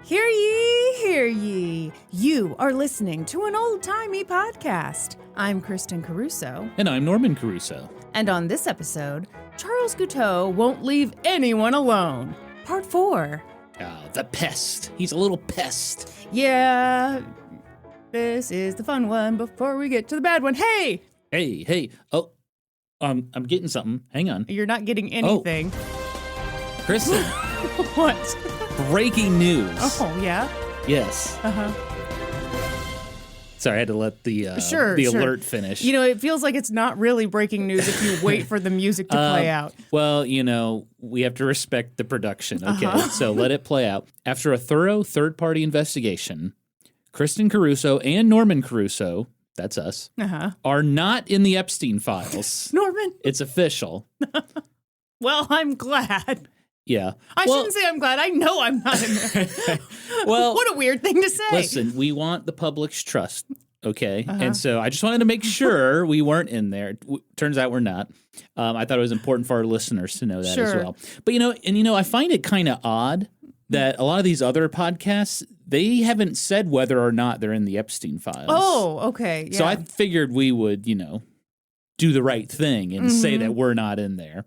Hear ye, hear ye. You are listening to an old-timey podcast. I'm Kristin Caruso. And I'm Norman Caruso. And on this episode, Charles Guiteau won't leave anyone alone. Part 4. The pest. He's a little pest. Yeah, this is the fun one before we get to the bad one. Hey! Hey. Oh, I'm getting something. Hang on. You're not getting anything. Kristin. What? Breaking news. Oh, yeah? Yes. Uh-huh. Sorry, I had to let the Sure. alert finish. You know, it feels like it's not really breaking news if you wait for the music to play out. Well, we have to respect the production, okay? So let it play out. After a thorough third-party investigation, Kristin Caruso and Norman Caruso, that's us, are not in the Epstein files. Norman? It's official. Well, I'm glad. Yeah. I shouldn't say I'm glad. I know I'm not in there. Well, what a weird thing to say. Listen, we want the public's trust, okay? And so I just wanted to make sure we weren't in there. Turns out we're not. I thought it was important for our listeners to know that as well. But, I find it kind of odd that a lot of these other podcasts, they haven't said whether or not they're in the Epstein files. Oh, okay. Yeah. So I figured we would, do the right thing and say that we're not in there.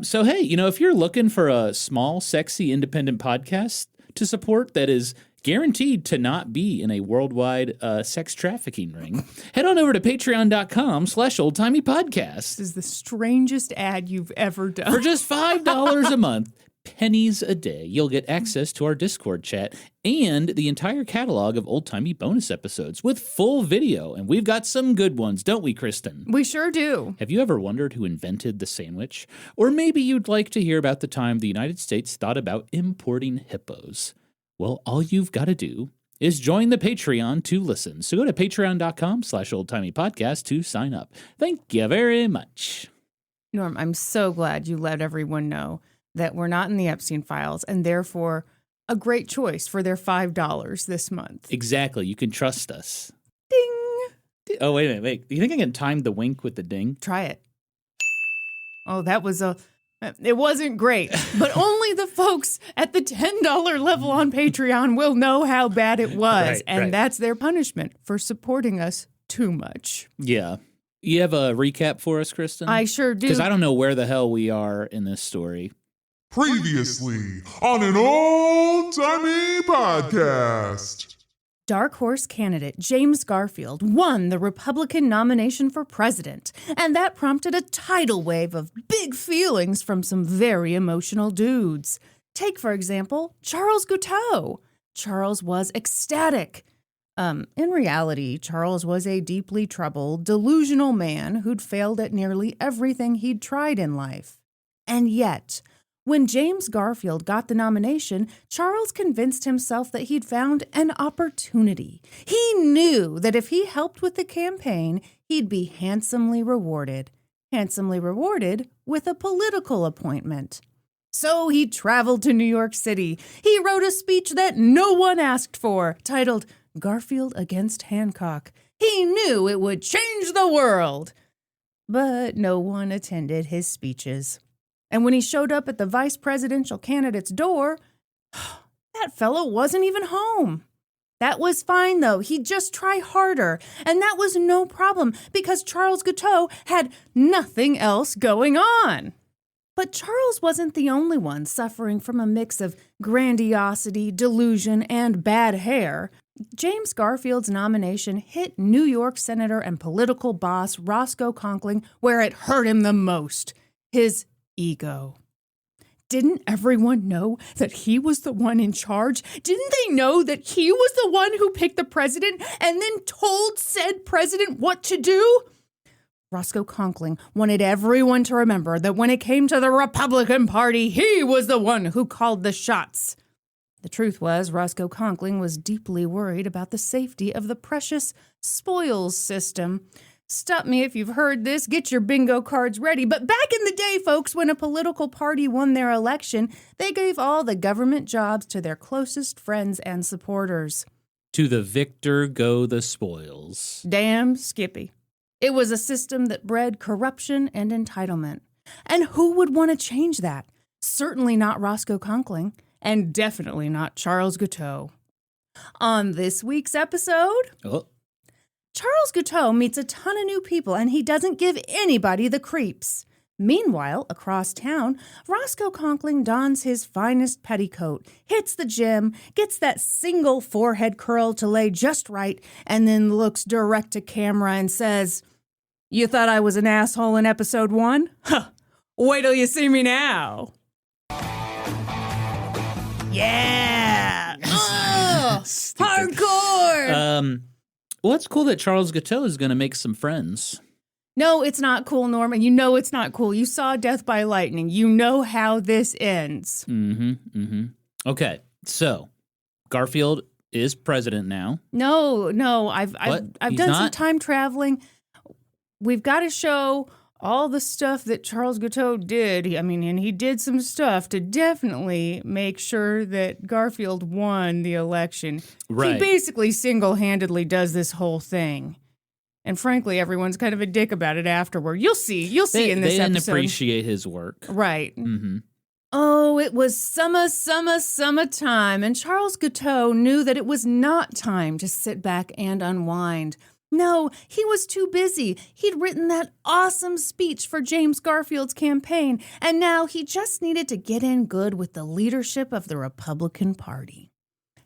So, hey, if you're looking for a small, sexy, independent podcast to support that is guaranteed to not be in a worldwide sex trafficking ring, head on over to patreon.com/oldtimeypodcast. This is the strangest ad you've ever done. For just $5 a month, pennies a day, you'll get access to our Discord chat and the entire catalog of old-timey bonus episodes with full video. And we've got some good ones, don't we, Kristin? We sure do. Have you ever wondered who invented the sandwich? Or maybe you'd like to hear about the time the United States thought about importing hippos. Well, all you've got to do is join the Patreon to listen. So go to patreon.com/oldtimeypodcast to sign up. Thank you very much. Norm, I'm so glad you let everyone know that we're not in the Epstein files and therefore a great choice for their $5 this month. Exactly. You can trust us. Ding! Oh, wait a minute. Wait. Do you think I can time the wink with the ding? Try it. Oh, it wasn't great, but only the folks at the $10 level on Patreon will know how bad it was. And that's their punishment for supporting us too much. Yeah. You have a recap for us, Kristin? I sure do. Because I don't know where the hell we are in this story. Previously on an old-timey podcast. Dark horse candidate James Garfield won the Republican nomination for president, and that prompted a tidal wave of big feelings from some very emotional dudes. Take, for example, Charles Guiteau. Charles was ecstatic. In reality, Charles was a deeply troubled, delusional man who'd failed at nearly everything he'd tried in life. And yet, when James Garfield got the nomination, Charles convinced himself that he'd found an opportunity. He knew that if he helped with the campaign, he'd be handsomely rewarded with a political appointment. So he traveled to New York City. He wrote a speech that no one asked for, titled Garfield Against Hancock. He knew it would change the world. But no one attended his speeches. And when he showed up at the vice presidential candidate's door, that fellow wasn't even home. That was fine, though. He'd just try harder. And that was no problem because Charles Guiteau had nothing else going on. But Charles wasn't the only one suffering from a mix of grandiosity, delusion, and bad hair. James Garfield's nomination hit New York Senator and political boss Roscoe Conkling where it hurt him the most, his ego. Didn't everyone know that he was the one in charge? Didn't they know that he was the one who picked the president and then told said president what to do? Roscoe Conkling wanted everyone to remember that when it came to the Republican Party, he was the one who called the shots. The truth was, Roscoe Conkling was deeply worried about the safety of the precious spoils system. Stop me if you've heard this. Get your bingo cards ready. But back in the day, folks, when a political party won their election, they gave all the government jobs to their closest friends and supporters. To the victor go the spoils. Damn Skippy. It was a system that bred corruption and entitlement. And who would want to change that? Certainly not Roscoe Conkling. and definitely not Charles Guiteau. On this week's episode, Charles Guiteau meets a ton of new people, and he doesn't give anybody the creeps. Meanwhile, across town, Roscoe Conkling dons his finest petticoat, hits the gym, gets that single forehead curl to lay just right, and then looks direct to camera and says, "You thought I was an asshole in episode 1? Huh. Wait till you see me now." Yeah! Hardcore! Well, it's cool that Charles Guiteau is going to make some friends. No, it's not cool, Norman. You know it's not cool. You saw Death by Lightning. You know how this ends. Okay, so Garfield is president now. No, I've done some time traveling. We've got to show all the stuff that Charles Guiteau did. And he did some stuff to definitely make sure that Garfield won the election. Right. He basically single-handedly does this whole thing. And frankly, everyone's kind of a dick about it afterward. You'll see in this episode. They didn't appreciate his work. Right. Oh, it was summertime, and Charles Guiteau knew that it was not time to sit back and unwind. No, he was too busy. He'd written that awesome speech for James Garfield's campaign, and now he just needed to get in good with the leadership of the Republican Party.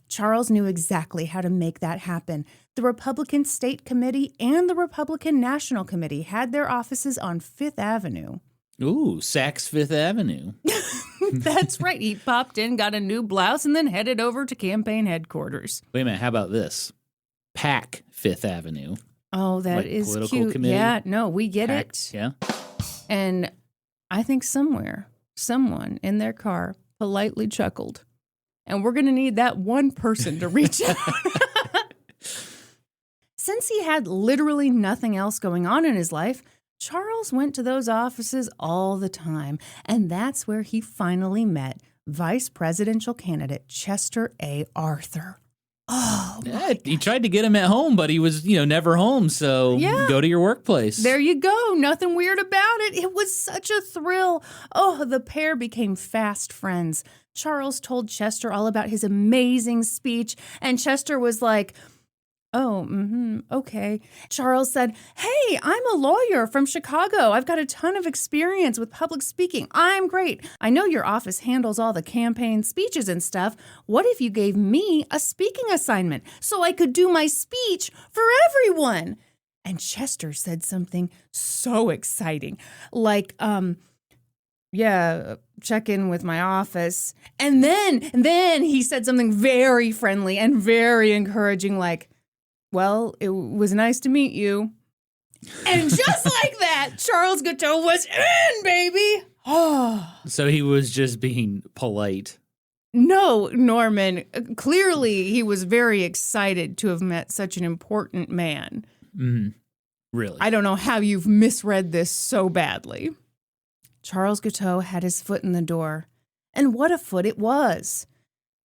Charles knew exactly how to make that happen. The Republican State Committee and the Republican National Committee had their offices on Fifth Avenue. Ooh, Saks Fifth Avenue. That's right. He popped in, got a new blouse, and then headed over to campaign headquarters. Wait a minute, how about this? Pack Fifth Avenue. Oh, that is political cute. Committee? Yeah, no, we get Packed, it. Yeah. And I think someone in their car politely chuckled. And we're going to need that one person to reach out. Since he had literally nothing else going on in his life, Charles went to those offices all the time. And that's where he finally met vice presidential candidate Chester A. Arthur. Oh, yeah, he tried to get him at home, but he was, never home. So go to your workplace. There you go. Nothing weird about it. It was such a thrill. Oh, the pair became fast friends. Charles told Chester all about his amazing speech, and Chester was like, okay. Charles said, "Hey, I'm a lawyer from Chicago. I've got a ton of experience with public speaking. I'm great. I know your office handles all the campaign speeches and stuff. What if you gave me a speaking assignment so I could do my speech for everyone?" And Chester said something so exciting, like, check in with my office. And then he said something very friendly and very encouraging, like, "Well, it was nice to meet you." And just like that, Charles Guiteau was in, baby. Oh. So he was just being polite. No, Norman. Clearly, he was very excited to have met such an important man. Really? I don't know how you've misread this so badly. Charles Guiteau had his foot in the door. And what a foot it was.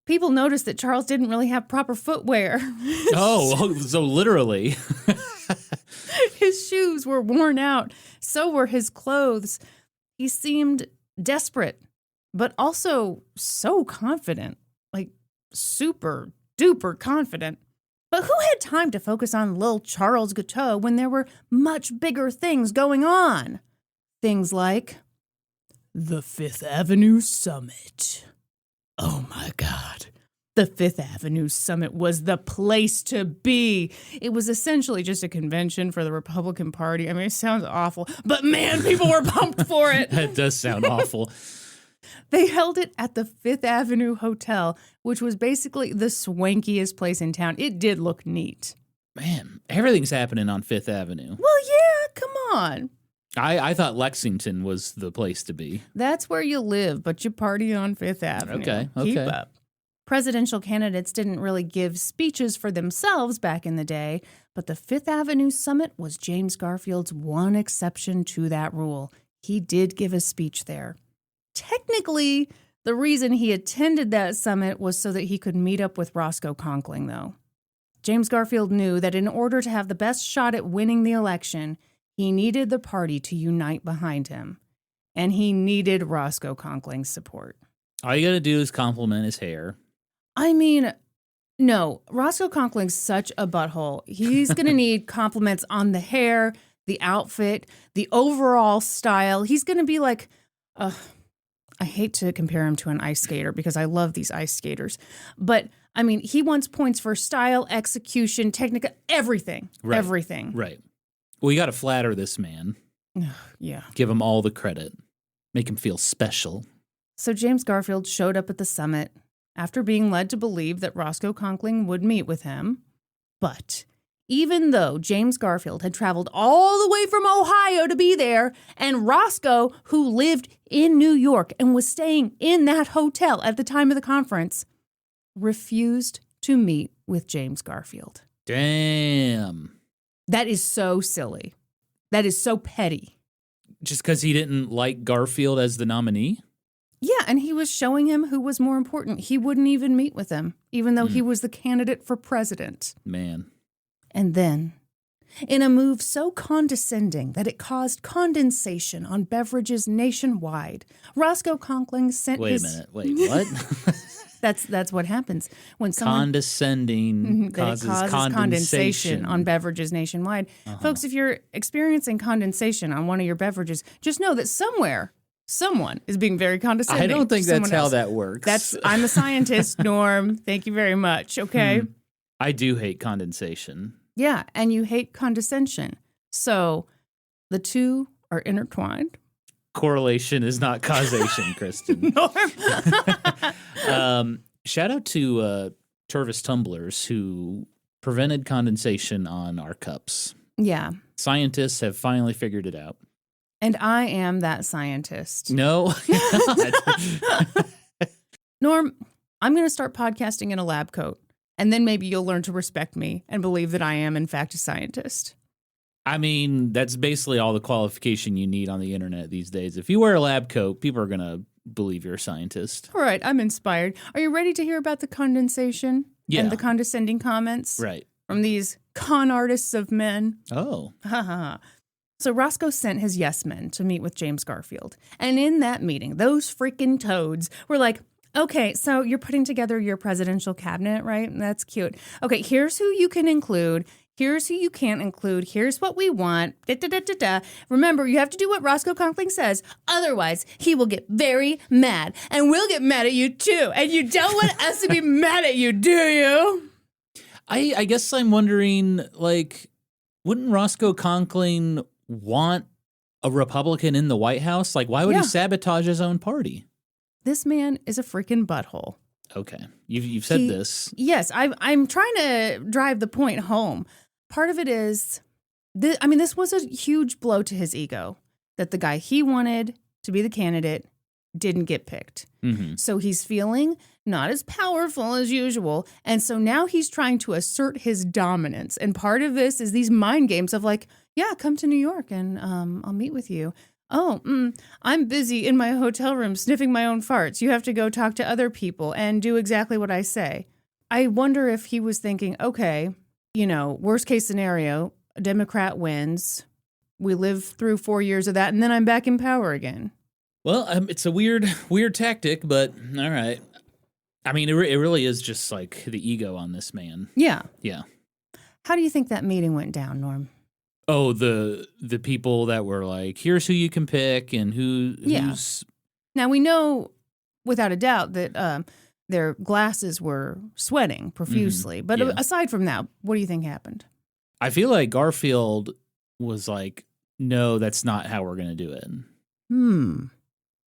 People noticed that Charles didn't really have proper footwear. Oh, so literally. His shoes were worn out. So were his clothes. He seemed desperate, but also so confident, like super duper confident. But who had time to focus on little Charles Guiteau when there were much bigger things going on? Things like the Fifth Avenue Summit. Oh my God. The Fifth Avenue Summit was the place to be. It was essentially just a convention for the Republican Party. I mean, it sounds awful, but man, people were pumped for it. That does sound awful. They held it at the Fifth Avenue Hotel, which was basically the swankiest place in town. It did look neat. Man, everything's happening on Fifth Avenue. Well, yeah, come on. I thought Lexington was the place to be. That's where you live, but you party on Fifth Avenue. Okay. Keep up. Presidential candidates didn't really give speeches for themselves back in the day, but the Fifth Avenue Summit was James Garfield's one exception to that rule. He did give a speech there. Technically, the reason he attended that summit was so that he could meet up with Roscoe Conkling, though. James Garfield knew that in order to have the best shot at winning the election, he needed the party to unite behind him. And he needed Roscoe Conkling's support. All you got to do is compliment his hair. I mean, no, Roscoe Conkling's such a butthole. He's going to need compliments on the hair, the outfit, the overall style. He's going to be like, I hate to compare him to an ice skater because I love these ice skaters. But, I mean, he wants points for style, execution, technique, everything. Right. Everything. Right. Well, you got to flatter this man. Yeah. Give him all the credit. Make him feel special. So James Garfield showed up at the summit after being led to believe that Roscoe Conkling would meet with him. But even though James Garfield had traveled all the way from Ohio to be there, and Roscoe, who lived in New York and was staying in that hotel at the time of the conference, refused to meet with James Garfield. Damn. That is so silly. That is so petty. Just because he didn't like Garfield as the nominee? Yeah, and he was showing him who was more important. He wouldn't even meet with him, even though he was the candidate for president. Man. And then, in a move so condescending that it caused condensation on beverages nationwide, Roscoe Conkling sent Wait a minute. Wait, what? That's what happens when someone Condescending causes condensation on beverages nationwide. Folks, if you're experiencing condensation on one of your beverages, just know that someone is being very condescending. I don't think to that's someone how else. that works. I'm a scientist, Norm. Thank you very much. Okay. I do hate condensation. Yeah, and you hate condescension. So the two are intertwined. Correlation is not causation, Kristin. Shout out to Tervis tumblers who prevented condensation on our cups. Yeah. Scientists have finally figured it out. And I am that scientist. No. Norm, I'm going to start podcasting in a lab coat. And then maybe you'll learn to respect me and believe that I am, in fact, a scientist. I mean, that's basically all the qualification you need on the internet these days. If you wear a lab coat, people are going to believe you're a scientist. All right, I'm inspired. Are you ready to hear about the condensation and the condescending comments? Right. From these con artists of men? Oh. So Roscoe sent his yes men to meet with James Garfield. And in that meeting, those freaking toads were like, okay, so you're putting together your presidential cabinet, right? That's cute. Okay, here's who you can include. Here's who you can't include. Here's what we want. Remember, you have to do what Roscoe Conkling says. Otherwise, he will get very mad. And we'll get mad at you, too. And you don't want us to be mad at you, do you? I guess I'm wondering, like, wouldn't Roscoe Conkling want a Republican in the White House? Like, why would he sabotage his own party? This man is a freaking butthole. Okay. You've said this. Yes, I'm trying to drive the point home. Part of it is, this was a huge blow to his ego that the guy he wanted to be the candidate didn't get picked. Mm-hmm. So he's feeling not as powerful as usual. And so now he's trying to assert his dominance. And part of this is these mind games of like, yeah, come to New York and I'll meet with you. Oh, I'm busy in my hotel room sniffing my own farts. You have to go talk to other people and do exactly what I say. I wonder if he was thinking, okay, worst case scenario, a Democrat wins. We live through 4 years of that, and then I'm back in power again. Well, it's a weird tactic, but all right. I mean, it really is just like the ego on this man. Yeah. Yeah. How do you think that meeting went down, Norm? Oh, the people that were like, here's who you can pick and who's... Now, we know without a doubt that their glasses were sweating profusely. Mm-hmm. But aside from that, what do you think happened? I feel like Garfield was like, no, that's not how we're going to do it.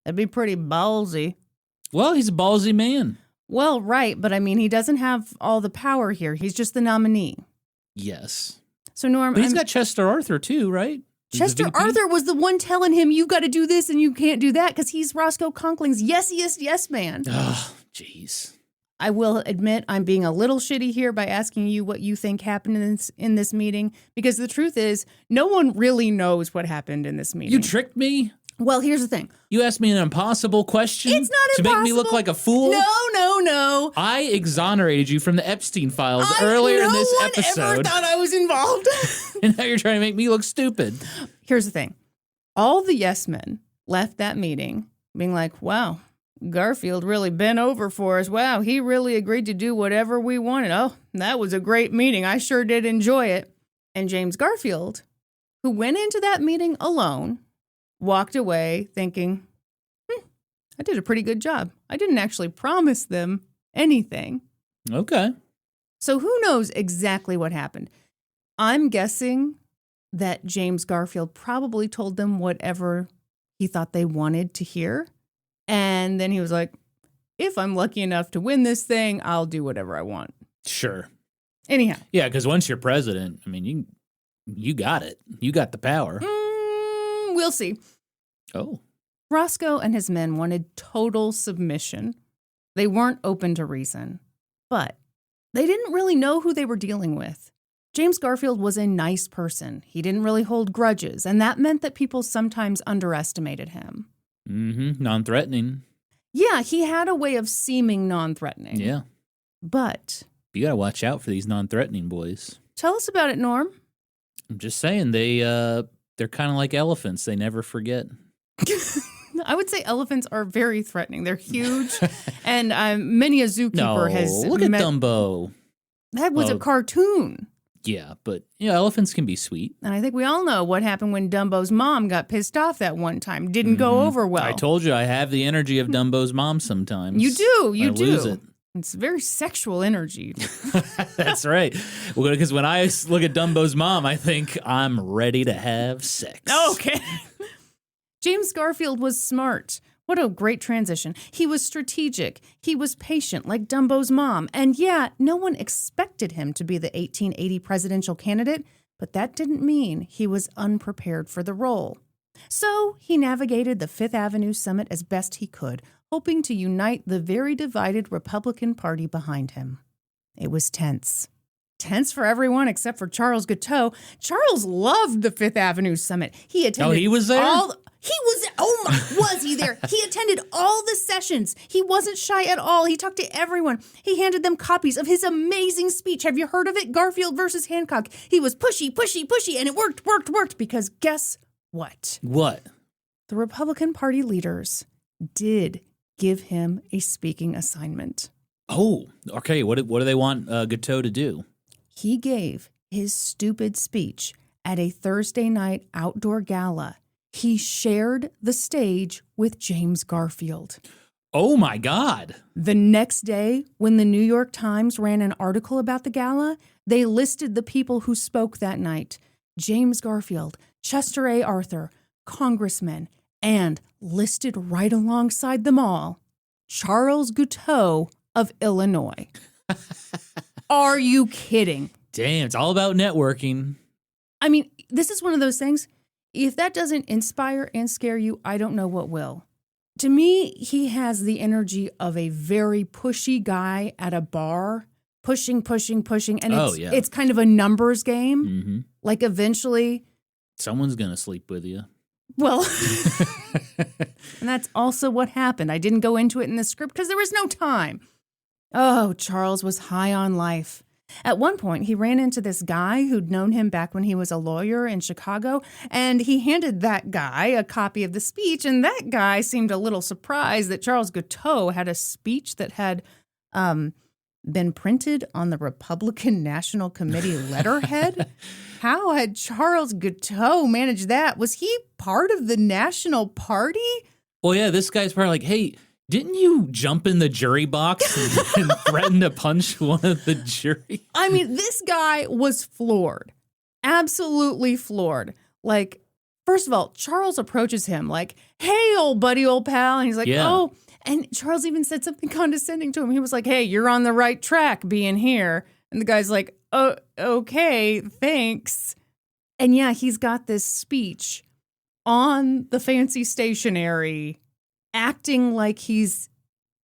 That'd be pretty ballsy. Well, he's a ballsy man. Well, right. But I mean, he doesn't have all the power here. He's just the nominee. Yes. So, Norm, but he's got Chester Arthur, too, right? Chester Arthur was the one telling him, you've got to do this and you can't do that, because he's Roscoe Conkling's yes man. Oh, jeez. I will admit I'm being a little shitty here by asking you what you think happened in this meeting, because the truth is, no one really knows what happened in this meeting. You tricked me? Well, here's the thing. You asked me an impossible question? It's not impossible. To make me look like a fool? No. I exonerated you from the Epstein files earlier in this episode. No one ever thought I was involved. And now you're trying to make me look stupid. Here's the thing. All the yes men left that meeting being like, wow, Garfield really bent over for us. Wow, he really agreed to do whatever we wanted. Oh, that was a great meeting. I sure did enjoy it. And James Garfield, who went into that meeting alone, walked away thinking, I did a pretty good job. I didn't actually promise them anything. Okay. So who knows exactly what happened? I'm guessing that James Garfield probably told them whatever he thought they wanted to hear. And then he was like, if I'm lucky enough to win this thing, I'll do whatever I want. Sure. Anyhow. Yeah, because once you're president, I mean, you got it. You got the power. We'll see. Oh. Roscoe and his men wanted total submission. They weren't open to reason, but they didn't really know who they were dealing with. James Garfield was a nice person. He didn't really hold grudges, and that meant that people sometimes underestimated him. Non-threatening. Yeah, he had a way of seeming non-threatening. Yeah. But You got to watch out for these non-threatening boys. Tell us about it, Norm. I'm just saying, they're kind of like elephants. They never forget. I would say elephants are very threatening. They're huge, and many a zookeeper has look at Dumbo. That was a cartoon. Yeah, but elephants can be sweet. And I think we all know what happened when Dumbo's mom got pissed off that one time. Didn't go over well. I told you I have the energy of Dumbo's mom sometimes. You do. You do. Lose it. It's very sexual energy. That's right. Because when I look at Dumbo's mom, I think I'm ready to have sex. Okay. James Garfield was smart. What a great transition. He was strategic. He was patient like Dumbo's mom. And yeah, no one expected him to be the 1880 presidential candidate, but that didn't mean he was unprepared for the role. So he navigated the Fifth Avenue summit as best he could, hoping to unite the very divided Republican Party behind him. It was tense. Tense for everyone except for Charles Guiteau. Charles loved the Fifth Avenue summit. He attended. Oh, he was there? Was he there? He attended all the sessions. He wasn't shy at all. He talked to everyone. He handed them copies of his amazing speech. Have you heard of it? Garfield versus Hancock. He was pushy, and it worked, because guess what? What? The Republican Party leaders did give him a speaking assignment. Oh, okay. What do they want Guiteau to do? He gave his stupid speech at a Thursday night outdoor gala. He shared the stage with James Garfield. Oh, my God. The next day, when the New York Times ran an article about the gala, they listed the people who spoke that night. James Garfield, Chester A. Arthur, congressmen, and listed right alongside them all, Charles Guiteau of Illinois. Are you kidding? Damn, it's all about networking. I mean, this is one of those things. If that doesn't inspire and scare you, I don't know what will. To me, he has the energy of a very pushy guy at a bar, pushing. And it's kind of a numbers game. Mm-hmm. Like eventually. Someone's going to sleep with you. Well, and that's also what happened. I didn't go into it in the script because there was no time. Oh, Charles was high on life. At one point, he ran into this guy who'd known him back when he was a lawyer in Chicago, and he handed that guy a copy of the speech, and that guy seemed a little surprised that Charles Guiteau had a speech that had been printed on the Republican National Committee letterhead. How had Charles Guiteau managed that? Was he part of the National Party? Well, yeah, this guy's probably like, hey, didn't you jump in the jury box and threaten to punch one of the jury? I mean, this guy was floored. Absolutely floored. Like, first of all, Charles approaches him like, hey, old buddy, old pal. And he's like, oh. And Charles even said something condescending to him. He was like, hey, you're on the right track being here. And the guy's like, oh, okay, thanks. And yeah, he's got this speech on the fancy stationery, acting like he's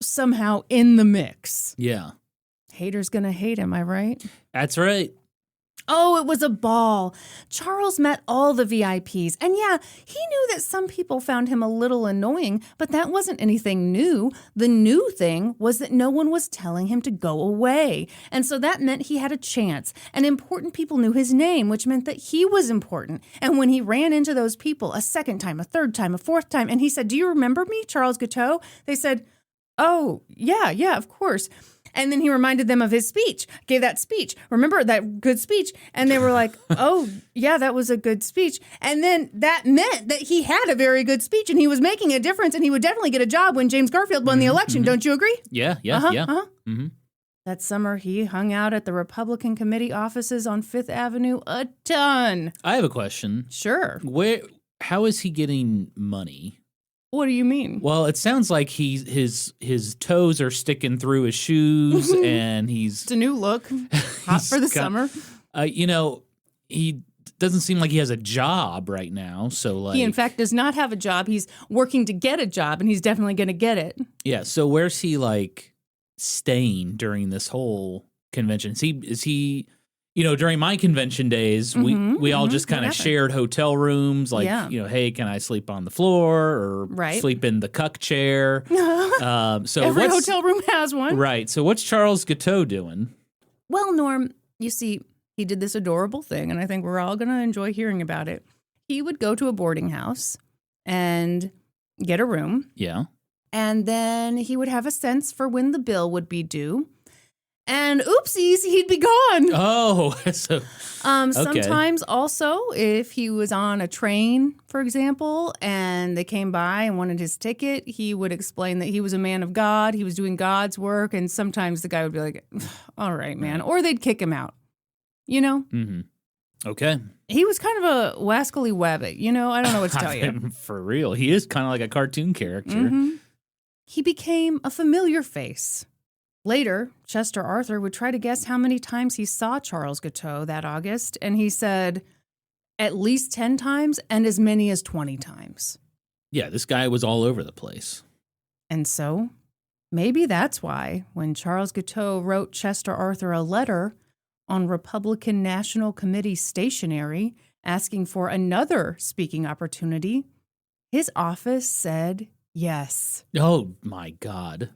somehow in the mix. Yeah. Haters gonna hate, am I right? That's right. Oh, it was a ball. Charles met all the VIPs. And yeah, he knew that some people found him a little annoying, but that wasn't anything new. The new thing was that no one was telling him to go away. And so that meant he had a chance. And important people knew his name, which meant that he was important. And when he ran into those people a second time, a third time, a fourth time, and he said, do you remember me, Charles Guiteau? They said, Oh, yeah, of course. And then he reminded them of his speech, gave that speech. Remember that good speech? And they were like, oh, yeah, that was a good speech. And then that meant that he had a very good speech and he was making a difference and he would definitely get a job when James Garfield won the election. Don't you agree? Yeah. Mm-hmm. That summer, he hung out at the Republican committee offices on Fifth Avenue a ton. I have a question. Sure. How is he getting money? What do you mean? Well, it sounds like his toes are sticking through his shoes, and It's a new look. Hot for the summer. He doesn't seem like he has a job right now. So, he in fact does not have a job. He's working to get a job, and he's definitely going to get it. Yeah. So where's he staying during this whole convention? Is he? During my convention days, we all just kind of shared hotel rooms. Hey, can I sleep on the floor or sleep in the cuck chair? So every hotel room has one. Right. So what's Charles Guiteau doing? Well, Norm, you see, he did this adorable thing, and I think we're all going to enjoy hearing about it. He would go to a boarding house and get a room. Yeah. And then he would have a sense for when the bill would be due. And oopsies, he'd be gone. Oh, so sometimes also if he was on a train, for example, and they came by and wanted his ticket, he would explain that he was a man of God, he was doing God's work, and sometimes the guy would be like, all right, man. Or they'd kick him out, Mm-hmm. Okay. He was kind of a wascally wabbit, I don't know what to tell you. For real. He is kind of like a cartoon character. Mm-hmm. He became a familiar face. Later, Chester Arthur would try to guess how many times he saw Charles Guiteau that August, and he said at least 10 times and as many as 20 times. Yeah, this guy was all over the place. And so, maybe that's why when Charles Guiteau wrote Chester Arthur a letter on Republican National Committee stationery asking for another speaking opportunity, his office said yes. Oh, my God.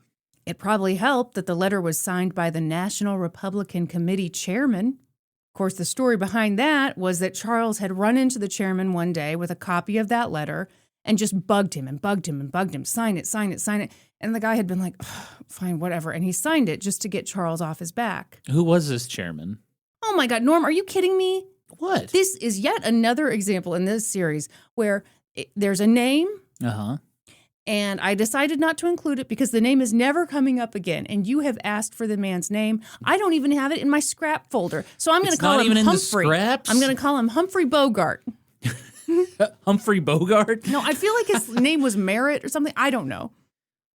It probably helped that the letter was signed by the National Republican Committee chairman. Of course, the story behind that was that Charles had run into the chairman one day with a copy of that letter and just bugged him. Sign it, sign it, sign it. And the guy had been like, fine, whatever. And he signed it just to get Charles off his back. Who was this chairman? Oh my God, Norm, are you kidding me? What? This is yet another example in this series where there's a name. Uh-huh. And I decided not to include it because the name is never coming up again. And you have asked for the man's name. I don't even have it in my scrap folder. So I'm going to call him Humphrey. In the scraps? I'm going to call him Humphrey Bogart. Humphrey Bogart? No, I feel like his name was Merritt or something. I don't know.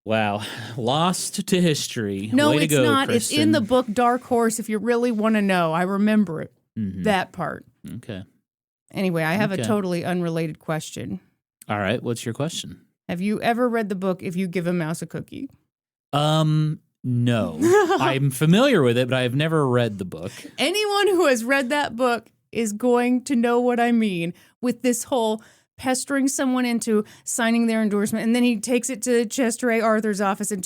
Wow. Lost to history. No, Way to it's go, not. Kristin. It's in the book Dark Horse if you really want to know. I remember it. Mm-hmm. That part. Okay. Anyway, I have a totally unrelated question. All right. What's your question? Have you ever read the book If You Give a Mouse a Cookie? No. I'm familiar with it, but I've never read the book. Anyone who has read that book is going to know what I mean with this whole pestering someone into signing their endorsement. And then he takes it to Chester A. Arthur's office and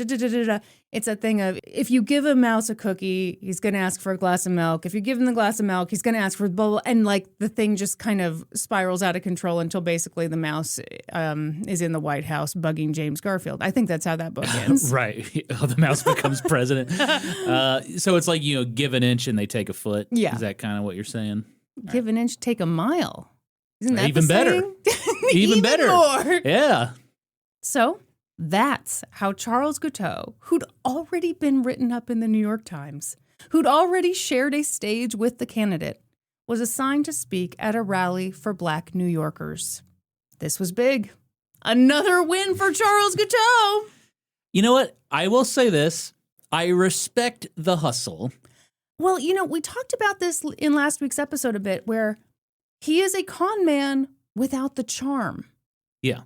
It's that thing of, if you give a mouse a cookie, he's going to ask for a glass of milk. If you give him the glass of milk, he's going to ask for blah, blah, and the thing just kind of spirals out of control until basically the mouse is in the White House bugging James Garfield. I think that's how that book ends. Right. The mouse becomes president. So it's like, give an inch and they take a foot. Yeah. Is that kind of what you're saying? Give an inch, take a mile. Isn't that even better? Even better. More. Yeah. So that's how Charles Guiteau, who'd already been written up in the New York Times, who'd already shared a stage with the candidate, was assigned to speak at a rally for Black New Yorkers. This was big. Another win for Charles Guiteau. You know what? I will say this. I respect the hustle. Well, we talked about this in last week's episode a bit, where he is a con man without the charm. Yeah.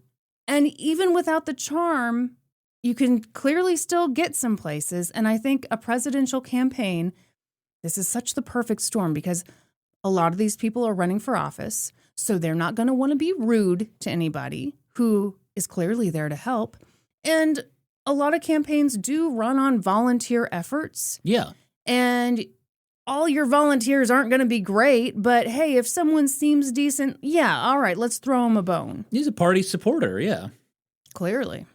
And even without the charm, you can clearly still get some places. And I think a presidential campaign, this is such the perfect storm because a lot of these people are running for office. So they're not going to want to be rude to anybody who is clearly there to help. And a lot of campaigns do run on volunteer efforts. Yeah. And all your volunteers aren't going to be great, but hey, if someone seems decent, yeah, all right, let's throw him a bone. He's a party supporter, yeah. Clearly.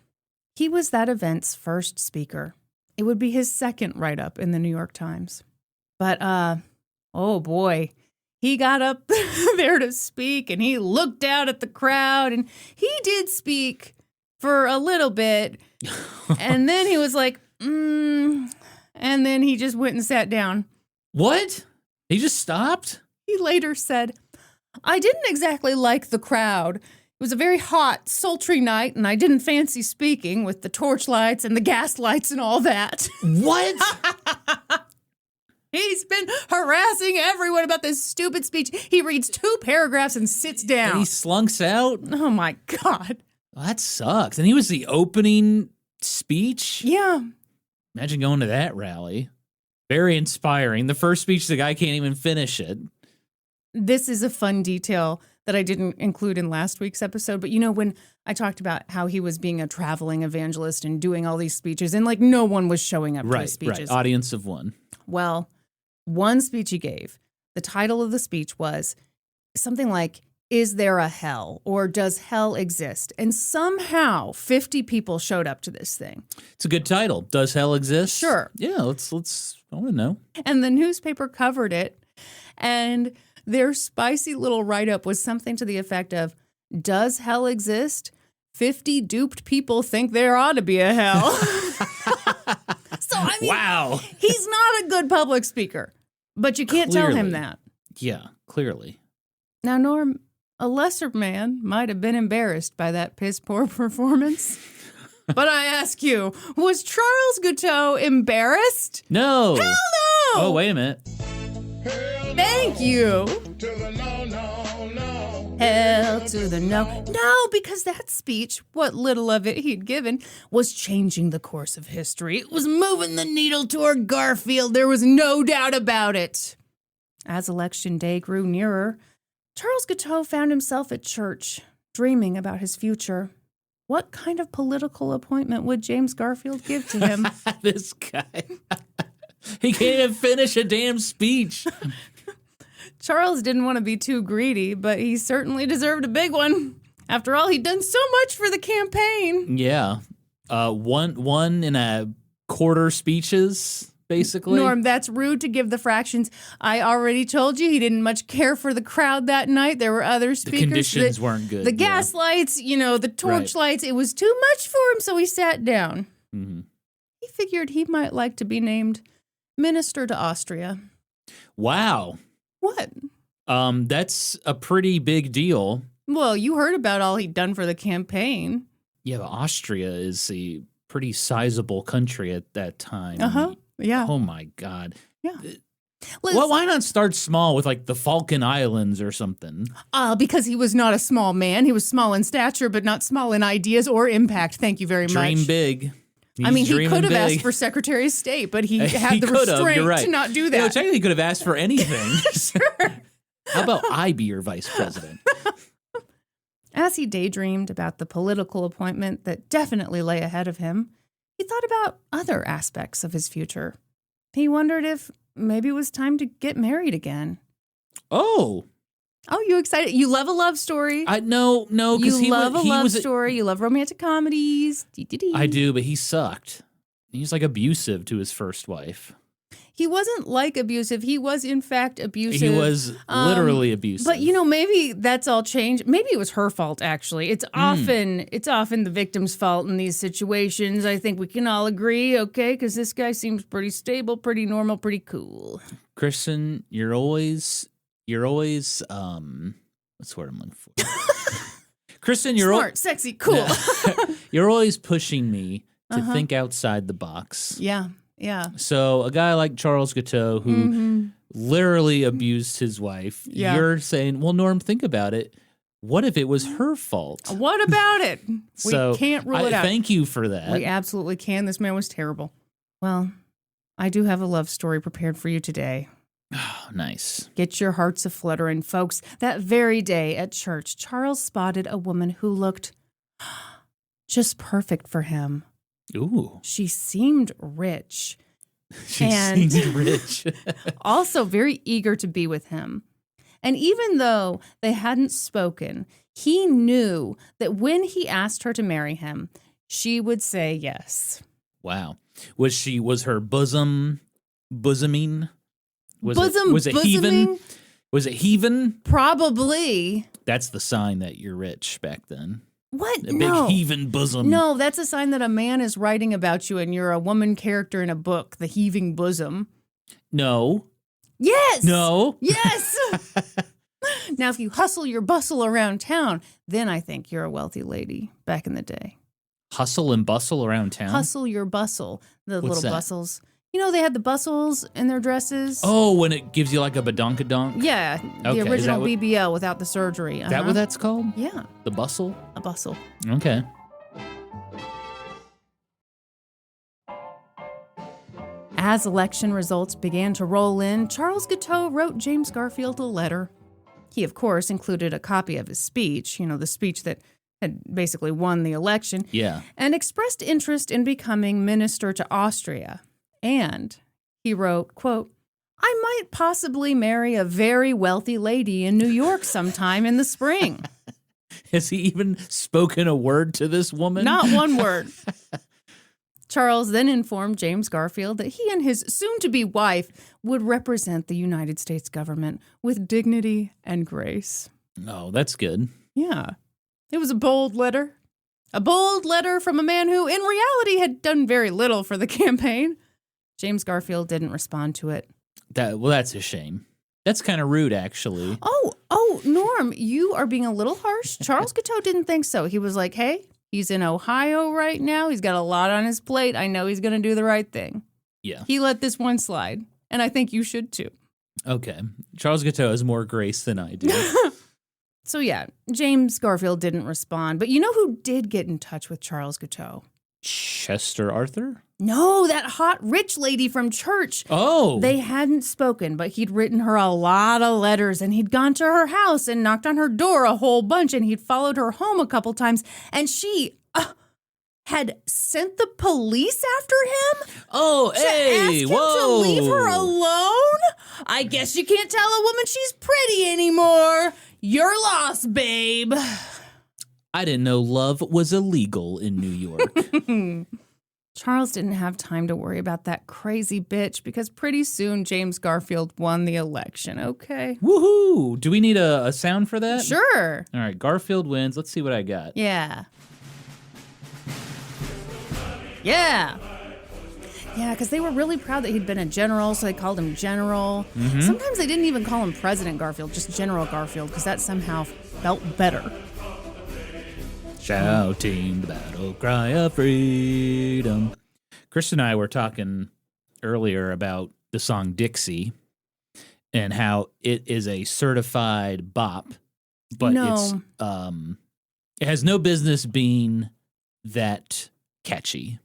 He was that event's first speaker. It would be his second write-up in the New York Times. But, oh boy, he got up there to speak, and he looked out at the crowd, and he did speak for a little bit, and then he was like, and then he just went and sat down. What? He just stopped? He later said, I didn't exactly like the crowd. It was a very hot, sultry night, and I didn't fancy speaking with the torchlights and the gas lights and all that. What? He's been harassing everyone about this stupid speech. He reads 2 paragraphs and sits down. And he slunks out? Oh, my God. Well, that sucks. And he was the opening speech? Yeah. Imagine going to that rally. Very inspiring. The first speech, the guy can't even finish it. This is a fun detail that I didn't include in last week's episode. But, when I talked about how he was being a traveling evangelist and doing all these speeches, and, no one was showing up to his speeches. Right, audience of one. Well, one speech he gave, the title of the speech was something like, Is there a hell? Or does hell exist? And somehow 50 people showed up to this thing. It's a good title. Does hell exist? Sure. Yeah, let's I want to know. And the newspaper covered it, and their spicy little write-up was something to the effect of, does hell exist? 50 duped people think there ought to be a hell. So, wow. He's not a good public speaker, but you can't tell him that. Yeah, clearly. Now, Norm, a lesser man might have been embarrassed by that piss-poor performance. But I ask you, was Charles Guiteau embarrassed? No. Hell no! Oh, wait a minute. Thank you. Hell to the no. No, because that speech, what little of it he'd given, was changing the course of history. It was moving the needle toward Garfield. There was no doubt about it. As election day grew nearer, Charles Guiteau found himself at church, dreaming about his future. What kind of political appointment would James Garfield give to him? This guy. He can't even finish a damn speech. Charles didn't want to be too greedy, but he certainly deserved a big one. After all, he'd done so much for the campaign. Yeah. 1.25 speeches, basically. Norm, that's rude to give the fractions. I already told you he didn't much care for the crowd that night. There were other speakers. The conditions weren't good. The gas lights, the torch lights, it was too much for him, so he sat down. Mm-hmm. He figured he might like to be named Minister to Austria. Wow. What? That's a pretty big deal. Well, you heard about all he'd done for the campaign. Yeah, but Austria is a pretty sizable country at that time. Uh-huh. Yeah. Oh, my God. Yeah. Well, why not start small with, the Falkland Islands or something? Because he was not a small man. He was small in stature, but not small in ideas or impact. Thank you very much. Dream big. He could have asked for Secretary of State, but he had the restraint to not do that. Technically, he could have asked for anything. Sure. How about I be your vice president? As he daydreamed about the political appointment that definitely lay ahead of him, he thought about other aspects of his future. He wondered if maybe it was time to get married again. Oh, you excited? You love a love story. No, because you love a love story. You love romantic comedies. I do, but he sucked. He's abusive to his first wife. He wasn't abusive. He was, in fact, abusive. He was literally abusive. But, maybe that's all changed. Maybe it was her fault, actually. It's often the victim's fault in these situations. I think we can all agree, okay? Because this guy seems pretty stable, pretty normal, pretty cool. Kristin, you're always what's the word I'm looking for? Kristin, you're smart, sexy, cool. You're always pushing me to think outside the box. Yeah. Yeah. So a guy like Charles Guiteau, who literally abused his wife, you're saying, well, Norm, think about it. What if it was her fault? What about it? So we can't rule it out. Thank you for that. We absolutely can. This man was terrible. Well, I do have a love story prepared for you today. Oh, nice. Get your hearts a-fluttering, folks. That very day at church, Charles spotted a woman who looked just perfect for him. Ooh. She seemed rich. Seemed rich. Also very eager to be with him. And even though they hadn't spoken, he knew that when he asked her to marry him, she would say yes. Wow. Was her bosoming? Was it bosoming? heaving? Was it heaving? Probably. That's the sign that you're rich back then. What? A big heaving bosom. No, that's a sign that a man is writing about you and you're a woman character in a book, the heaving bosom. No. Yes. No. Yes. Now, if you hustle your bustle around town, then I think you're a wealthy lady back in the day. Hustle and bustle around town? Hustle your bustle. The What's little that? bustles. You know, they had the bustles in their dresses. Oh, when it gives you like a badonkadonk? Yeah, Okay, the is original that what- BBL without the surgery. Is that what that's called? Yeah, The bustle? a bustle. Okay. As election results began to roll in, Charles Guiteau wrote James Garfield a letter. He, of course, included a copy of his speech, the speech that had basically won the election, Yeah. and expressed interest in becoming minister to Austria. And he wrote, quote, I might possibly marry a very wealthy lady in New York sometime in the spring. Has he even spoken a word to this woman? Not one word. Charles then informed James Garfield that he and his soon-to-be wife would represent the United States government with dignity and grace. Oh, that's good. Yeah. It was a bold letter. A bold letter from a man who, in reality, had done very little for the campaign. James Garfield didn't respond to it. That's a shame. That's kind of rude, actually. Oh, Norm, you are being a little harsh. Charles Guiteau didn't think so. He was like, hey, he's in Ohio right now. He's got a lot on his plate. I know he's going to do the right thing. Yeah. He let this one slide, and I think you should too. Okay. Charles Guiteau has more grace than I do. So yeah, James Garfield didn't respond. But you know who did get in touch with Charles Guiteau? Chester Arthur? No, that hot rich lady from church. Oh. They hadn't spoken, but he'd written her a lot of letters, and he'd gone to her house and knocked on her door a whole bunch, and he'd followed her home a couple times, and she had sent the police after him? Oh, To hey, ask him whoa. to leave her alone? I guess you can't tell a woman she's pretty anymore. You're lost, babe. I didn't know love was illegal in New York. Charles didn't have time to worry about that crazy bitch because pretty soon James Garfield won the election, okay? Woohoo! Do we need a sound for that? Sure. All right, Garfield wins. Let's see what I got. Yeah. Yeah. Yeah, because they were really proud that he'd been a general, so they called him General. Mm-hmm. Sometimes they didn't even call him President Garfield, just General Garfield, because that somehow felt better. Shouting the battle cry of freedom. Kristin and I were talking earlier about the song Dixie and how it is a certified bop, but it has no business being that catchy.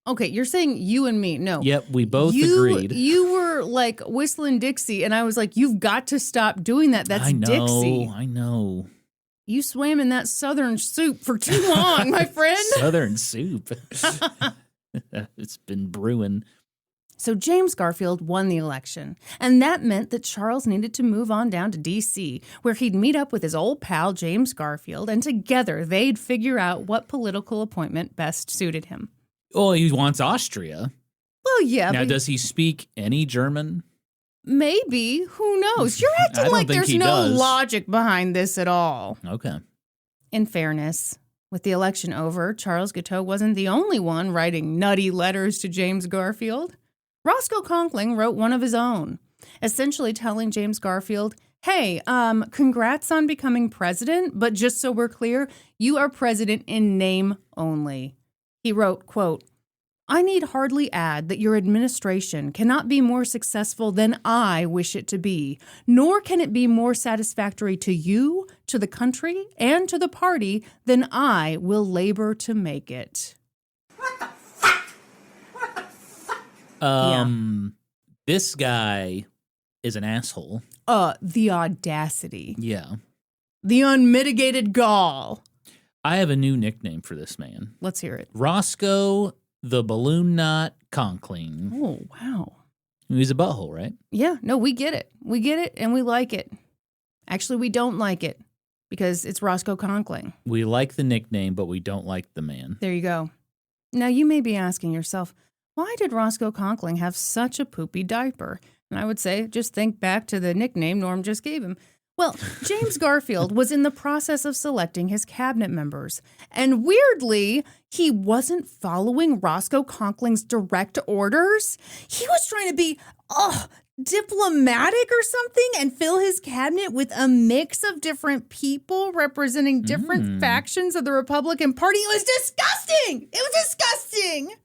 Okay, you're saying you and me. No. Yep, we both agreed. You were like whistling Dixie, and I was like, you've got to stop doing that. That's I know, Dixie. I know. You swam in that Southern soup for too long, my friend. Southern soup. It's been brewing. So James Garfield won the election, and that meant that Charles needed to move on down to D.C., where he'd meet up with his old pal James Garfield, and together they'd figure out what political appointment best suited him. Oh, he wants Austria. Well, yeah. Now, but does he speak any German? maybe. Who knows? You're I acting don't like think there's he no does. logic behind this at all. Okay. In fairness, with the election over, Charles Guiteau wasn't the only one writing nutty letters to James Garfield. Roscoe Conkling wrote one of his own, essentially telling James Garfield, hey, congrats on becoming president, but just so we're clear, you are president in name only. He wrote, quote, I need hardly add that your administration cannot be more successful than I wish it to be, nor can it be more satisfactory to you, to the country, and to the party than I will labor to make it. This guy is an asshole. The audacity. Yeah. The unmitigated gall. I have a new nickname for this man. Let's hear it. Roscoe the Balloon Knot Conkling. Oh, wow. He's a butthole, right? Yeah, no, we get it. We get it, and we like it. Actually, we don't like it because it's Roscoe Conkling. We like the nickname, but we don't like the man. There you go. Now, you may be asking yourself, why did Roscoe Conkling have such a poopy diaper? And I would say, just think back to the nickname Norm just gave him. Well, James Garfield was in the process of selecting his cabinet members. And weirdly, he wasn't following Roscoe Conkling's direct orders. He was trying to be, diplomatic or something and fill his cabinet with a mix of different people representing different factions of the Republican Party. It was disgusting. It was disgusting.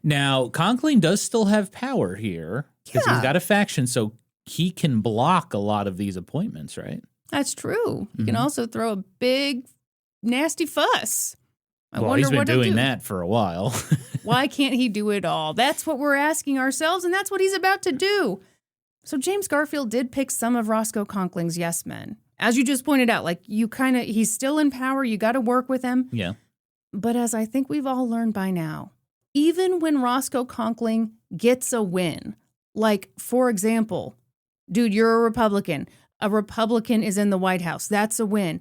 Now, Conkling does still have power here because he's got a faction, so he can block a lot of these appointments, right? That's true. He can also throw a big, nasty fuss. Well, he's been doing that for a while. Why can't he do it all? That's what we're asking ourselves, and that's what he's about to do. So James Garfield did pick some of Roscoe Conkling's yes men. As you just pointed out, he's still in power. You got to work with him. Yeah. But as I think we've all learned by now, even when Roscoe Conkling gets a win, like, for example, dude, you're a Republican. A Republican is in the White House. That's a win.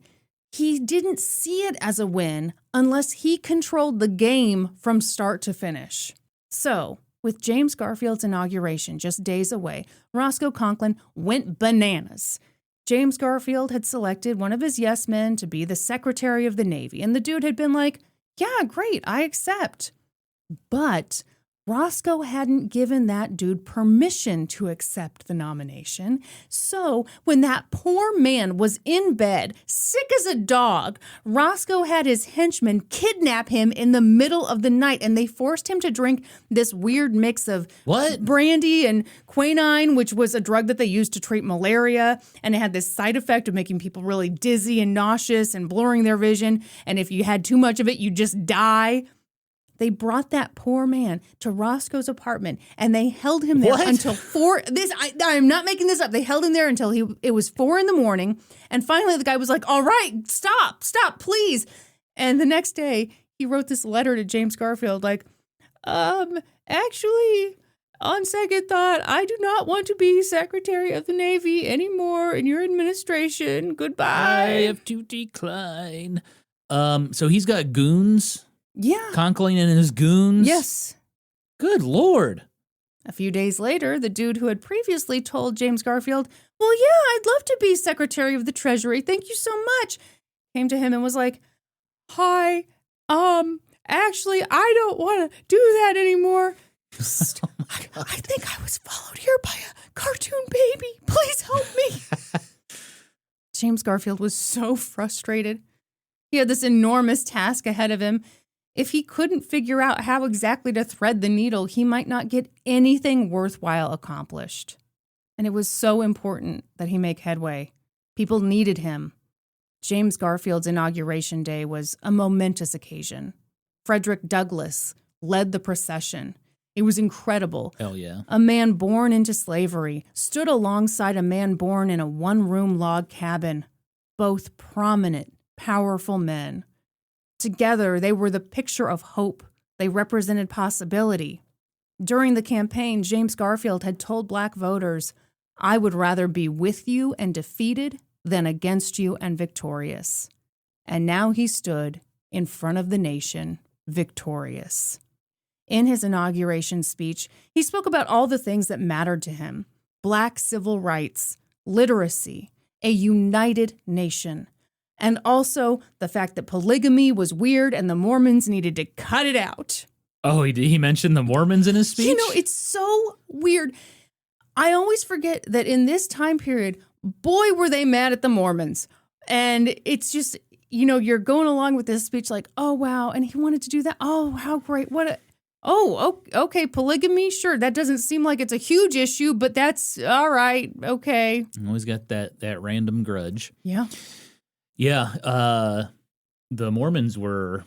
He didn't see it as a win unless he controlled the game from start to finish. So, with James Garfield's inauguration just days away, Roscoe Conkling went bananas. James Garfield had selected one of his yes men to be the Secretary of the Navy, and the dude had been like, yeah, great, I accept. But Roscoe hadn't given that dude permission to accept the nomination. So when that poor man was in bed, sick as a dog, Roscoe had his henchmen kidnap him in the middle of the night, and they forced him to drink this weird mix of brandy and quinine, which was a drug that they used to treat malaria, and it had this side effect of making people really dizzy and nauseous and blurring their vision, and if you had too much of it, you'd just die. They brought that poor man to Roscoe's apartment, and they held him there until 4. I'm not making this up. They held him there until it was 4 a.m. And finally, the guy was like, all right, stop, please. And the next day, he wrote this letter to James Garfield like, actually, on second thought, I do not want to be Secretary of the Navy anymore in your administration. Goodbye. I have to decline. So he's got goons? Yeah. Conkling and his goons? Yes. Good Lord. A few days later, the dude who had previously told James Garfield, well, yeah, I'd love to be Secretary of the Treasury. Thank you so much. Came to him and was like, hi, actually, I don't want to do that anymore. Oh my God. I think I was followed here by a cartoon baby. Please help me. James Garfield was so frustrated. He had this enormous task ahead of him. If he couldn't figure out how exactly to thread the needle, he might not get anything worthwhile accomplished. And it was so important that he make headway. People needed him. James Garfield's inauguration day was a momentous occasion. Frederick Douglass led the procession. It was incredible. Hell yeah. A man born into slavery stood alongside a man born in a one-room log cabin. Both prominent, powerful men. Together, they were the picture of hope. They represented possibility. During the campaign, James Garfield had told Black voters, I would rather be with you and defeated than against you and victorious. And now he stood in front of the nation, victorious. In his inauguration speech, he spoke about all the things that mattered to him: Black civil rights, literacy, a united nation, and also the fact that polygamy was weird and the Mormons needed to cut it out. Oh, he mentioned the Mormons in his speech? You know, it's so weird. I always forget that in this time period, boy, were they mad at the Mormons. And it's just, you're going along with this speech like, oh, wow, and he wanted to do that. Oh, how great. Okay, polygamy, sure. That doesn't seem like it's a huge issue, but that's all right. Okay. Always got that random grudge. Yeah. Yeah, the Mormons were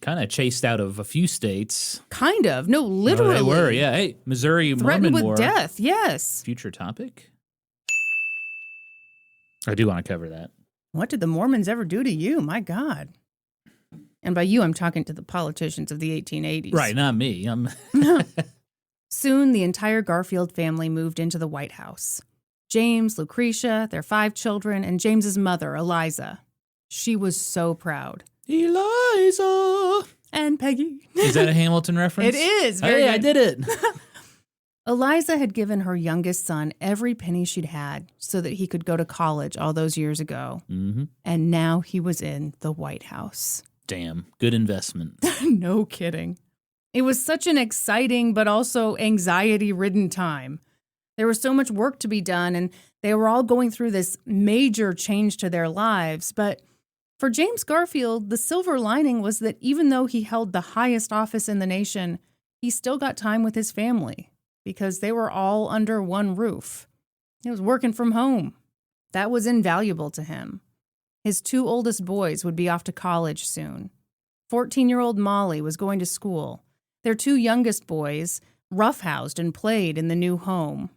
kind of chased out of a few states. Kind of. No, literally. No, they were, yeah. Hey, Missouri threatened Mormon with War. Death, yes. Future topic? I do want to cover that. What did the Mormons ever do to you? My God. And by you, I'm talking to the politicians of the 1880s. Right, not me. Soon, the entire Garfield family moved into the White House. James, Lucretia, their 5 children, and James's mother, Eliza. She was so proud. Eliza! And Peggy. Is that a Hamilton reference? It is. Hey, Good. I did it. Eliza had given her youngest son every penny she'd had so that he could go to college all those years ago. Mm-hmm. And now he was in the White House. Damn, good investment. No kidding. It was such an exciting but also anxiety-ridden time. There was so much work to be done, and they were all going through this major change to their lives. But for James Garfield, the silver lining was that even though he held the highest office in the nation, he still got time with his family because they were all under one roof. He was working from home. That was invaluable to him. His 2 oldest boys would be off to college soon. 14-year-old Molly was going to school. Their 2 youngest boys roughhoused and played in the new home.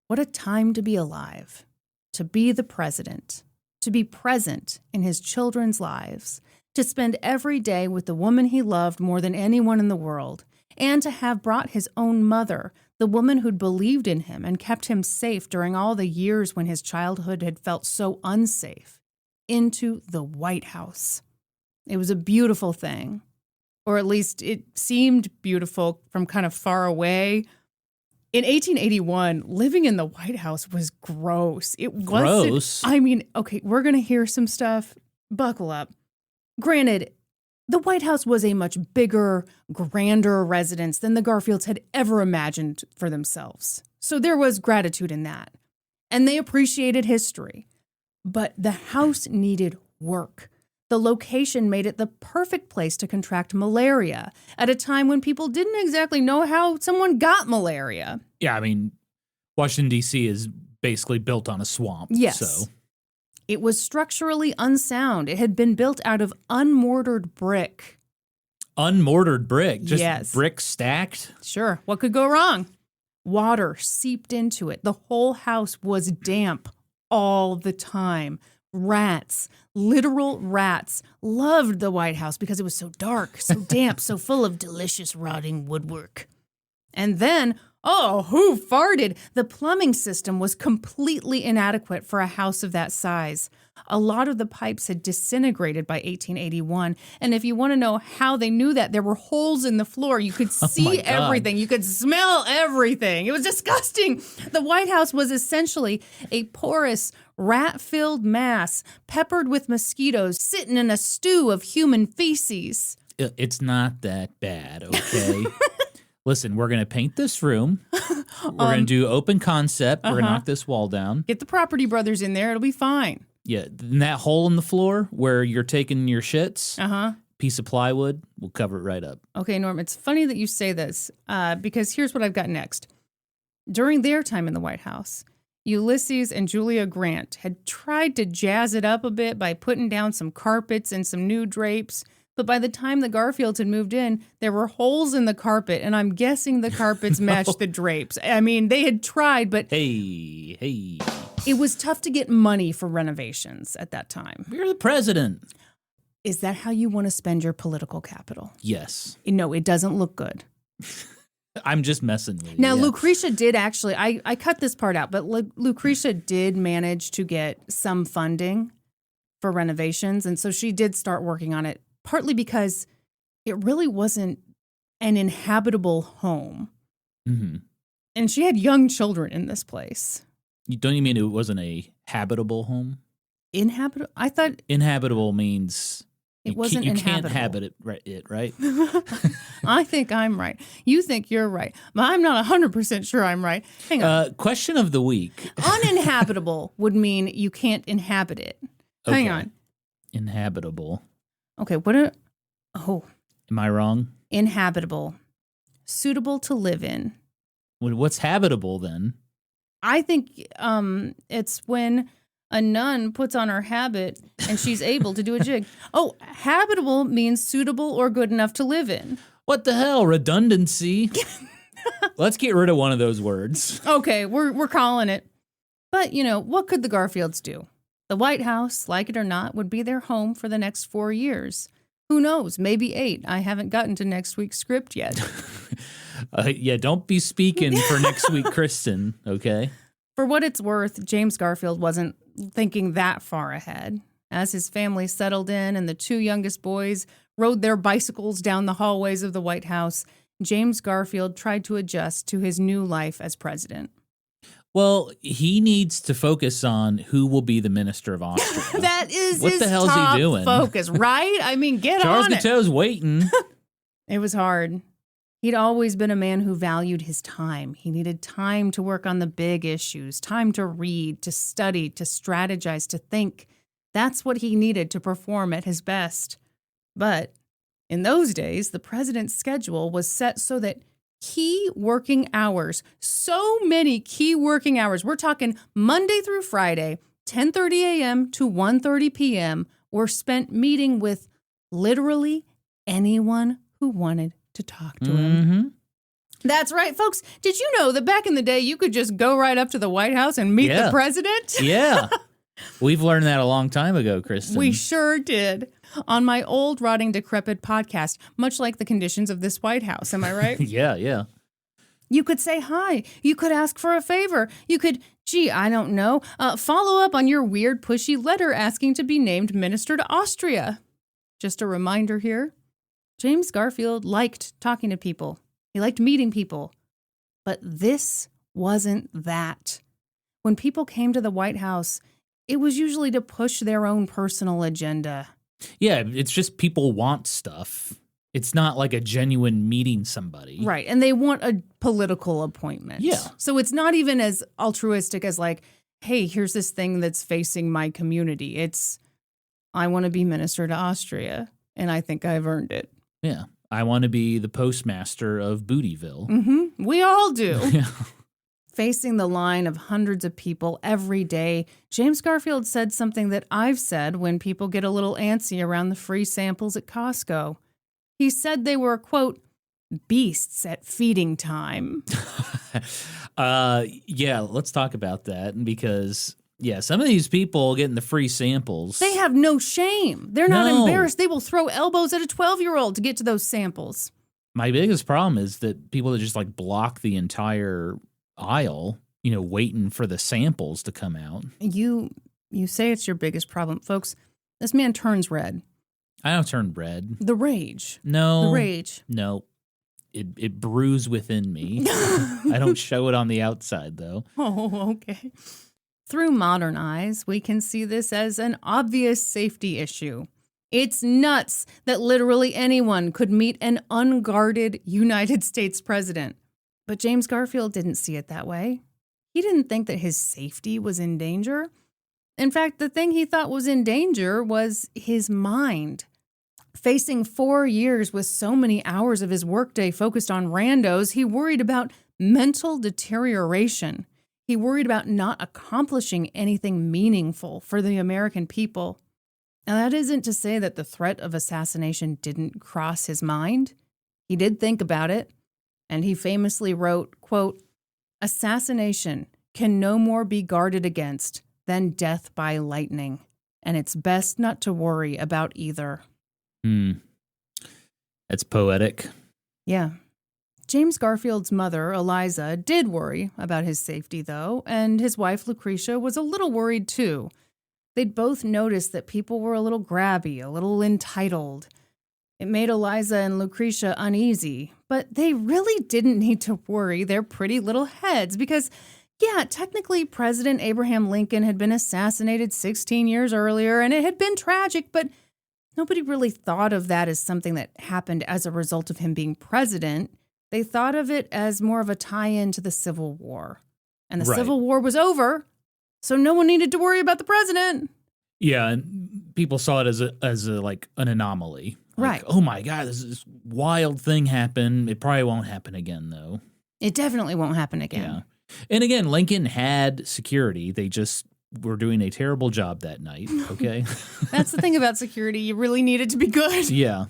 What a time to be alive, to be the president, to be present in his children's lives, to spend every day with the woman he loved more than anyone in the world, and to have brought his own mother, the woman who'd believed in him and kept him safe during all the years when his childhood had felt so unsafe, into the White House. It was a beautiful thing, or at least it seemed beautiful from kind of far away. In 1881, living in the White House was gross. It wasn't. Gross? I mean, okay, we're going to hear some stuff. Buckle up. Granted, the White House was a much bigger, grander residence than the Garfields had ever imagined for themselves. So there was gratitude in that. And they appreciated history. But the house needed work. The location made it the perfect place to contract malaria at a time when people didn't exactly know how someone got malaria. Yeah, I mean, Washington, D.C. is basically built on a swamp. Yes. So. It was structurally unsound. It had been built out of unmortared brick. Unmortared brick? Just Yes. brick stacked? Sure. What could go wrong? Water seeped into it. The whole house was damp all the time. Rats, literal rats, loved the White House because it was so dark, so damp, so full of delicious rotting woodwork. And then, oh, who farted? The plumbing system was completely inadequate for a house of that size. A lot of the pipes had disintegrated by 1881. And if you want to know how they knew that, there were holes in the floor. You could see everything. You could smell everything. It was disgusting. The White House was essentially a porous, rat-filled mass peppered with mosquitoes sitting in a stew of human feces. It's not that bad, okay? Listen, we're going to paint this room. We're going to do open concept. We're going to knock this wall down. Get the Property Brothers in there. It'll be fine. Yeah, and that hole in the floor where you're taking your shits, piece of plywood, we'll cover it right up. Okay, Norm, it's funny that you say this because here's what I've got next. During their time in the White House, Ulysses and Julia Grant had tried to jazz it up a bit by putting down some carpets and some new drapes. But by the time the Garfields had moved in, there were holes in the carpet, and I'm guessing the carpets matched the drapes. I mean, they had tried, but Hey. it was tough to get money for renovations at that time. You're the president. Is that how you want to spend your political capital? Yes. No, it doesn't look good. I'm just messing with you. Now, yeah. Lucretia did actually, I cut this part out, but Lucretia did manage to get some funding for renovations. And so she did start working on it, partly because it really wasn't an inhabitable home. Mm-hmm. And she had young children in this place. Don't you mean it wasn't a habitable home? Inhabitable? I thought Inhabitable means it wasn't you inhabitable. can't habit it, right? I think I'm right. You think you're right. But I'm not 100% sure I'm right. Hang on. Question of the week. Uninhabitable would mean you can't inhabit it. Hang on. Inhabitable. Okay, Am I wrong? inhabitable. Suitable to live in. What's habitable then? I think it's when a nun puts on her habit and she's able to do a jig. Oh, habitable means suitable or good enough to live in. What the hell? Redundancy. Let's get rid of one of those words. Okay, we're calling it. But, what could the Garfields do? The White House, like it or not, would be their home for the next 4 years. Who knows? Maybe 8. I haven't gotten to next week's script yet. Yeah, don't be speaking for next week, Kristin, okay? For what it's worth, James Garfield wasn't thinking that far ahead. As his family settled in and the 2 youngest boys rode their bicycles down the hallways of the White House, James Garfield tried to adjust to his new life as president. Well, he needs to focus on who will be the minister of Austria. That is what his the hell's top he doing? focus, right? I mean, get Charles on it. Guiteau's waiting. It was hard. He'd always been a man who valued his time. He needed time to work on the big issues, time to read, to study, to strategize, to think. That's what he needed to perform at his best. But in those days, the president's schedule was set so that key working hours, so many key working hours, we're talking Monday through Friday, 10:30 a.m. to 1:30 p.m., were spent meeting with literally anyone who wanted to talk to him. That's right, folks. Did you know that back in the day, you could just go right up to the White House and meet the president? Yeah. We've learned that a long time ago, Kristin. We sure did. On my old, rotting, decrepit podcast, much like the conditions of this White House. Am I right? Yeah. You could say hi. You could ask for a favor. You could, I don't know, follow up on your weird, pushy letter asking to be named Minister to Austria. Just a reminder here, James Garfield liked talking to people. He liked meeting people. But this wasn't that. When people came to the White House, it was usually to push their own personal agenda. Yeah, it's just people want stuff. It's not like a genuine meeting somebody. Right, and they want a political appointment. Yeah. So it's not even as altruistic as like, hey, here's this thing that's facing my community. It's, I want to be minister to Austria, and I think I've earned it. Yeah, I want to be the postmaster of Bootyville. Mm-hmm. We all do. Yeah. Facing the line of hundreds of people every day, James Garfield said something that I've said when people get a little antsy around the free samples at Costco. He said they were, quote, beasts at feeding time. Yeah, let's talk about that because, some of these people getting the free samples. They have no shame. They're not embarrassed. They will throw elbows at a 12-year-old to get to those samples. My biggest problem is that people that just like block the entire aisle, waiting for the samples to come out. You say it's your biggest problem. Folks, this man turns red. I don't turn red. The rage. No. The rage. No. It brews within me. I don't show it on the outside, though. Oh, okay. Through modern eyes, we can see this as an obvious safety issue. It's nuts that literally anyone could meet an unguarded United States president. But James Garfield didn't see it that way. He didn't think that his safety was in danger. In fact, the thing he thought was in danger was his mind. Facing 4 years with so many hours of his workday focused on randos, he worried about mental deterioration. He worried about not accomplishing anything meaningful for the American people. Now, that isn't to say that the threat of assassination didn't cross his mind. He did think about it. And he famously wrote, quote, "Assassination can no more be guarded against than death by lightning, and it's best not to worry about either." That's poetic. Yeah. James Garfield's mother, Eliza, did worry about his safety, though, and his wife, Lucretia, was a little worried, too. They'd both noticed that people were a little grabby, a little entitled. It made Eliza and Lucretia uneasy, but they really didn't need to worry their pretty little heads because, technically President Abraham Lincoln had been assassinated 16 years earlier, and it had been tragic, but nobody really thought of that as something that happened as a result of him being president. They thought of it as more of a tie-in to the Civil War. And the Civil War was over, so no one needed to worry about the president. Yeah, and people saw it as a like an anomaly. Like, right. Oh my God, this wild thing happened. It probably won't happen again, though. It definitely won't happen again. Yeah. And again, Lincoln had security. They just were doing a terrible job that night, okay? That's the thing about security. You really need it to be good. Yeah.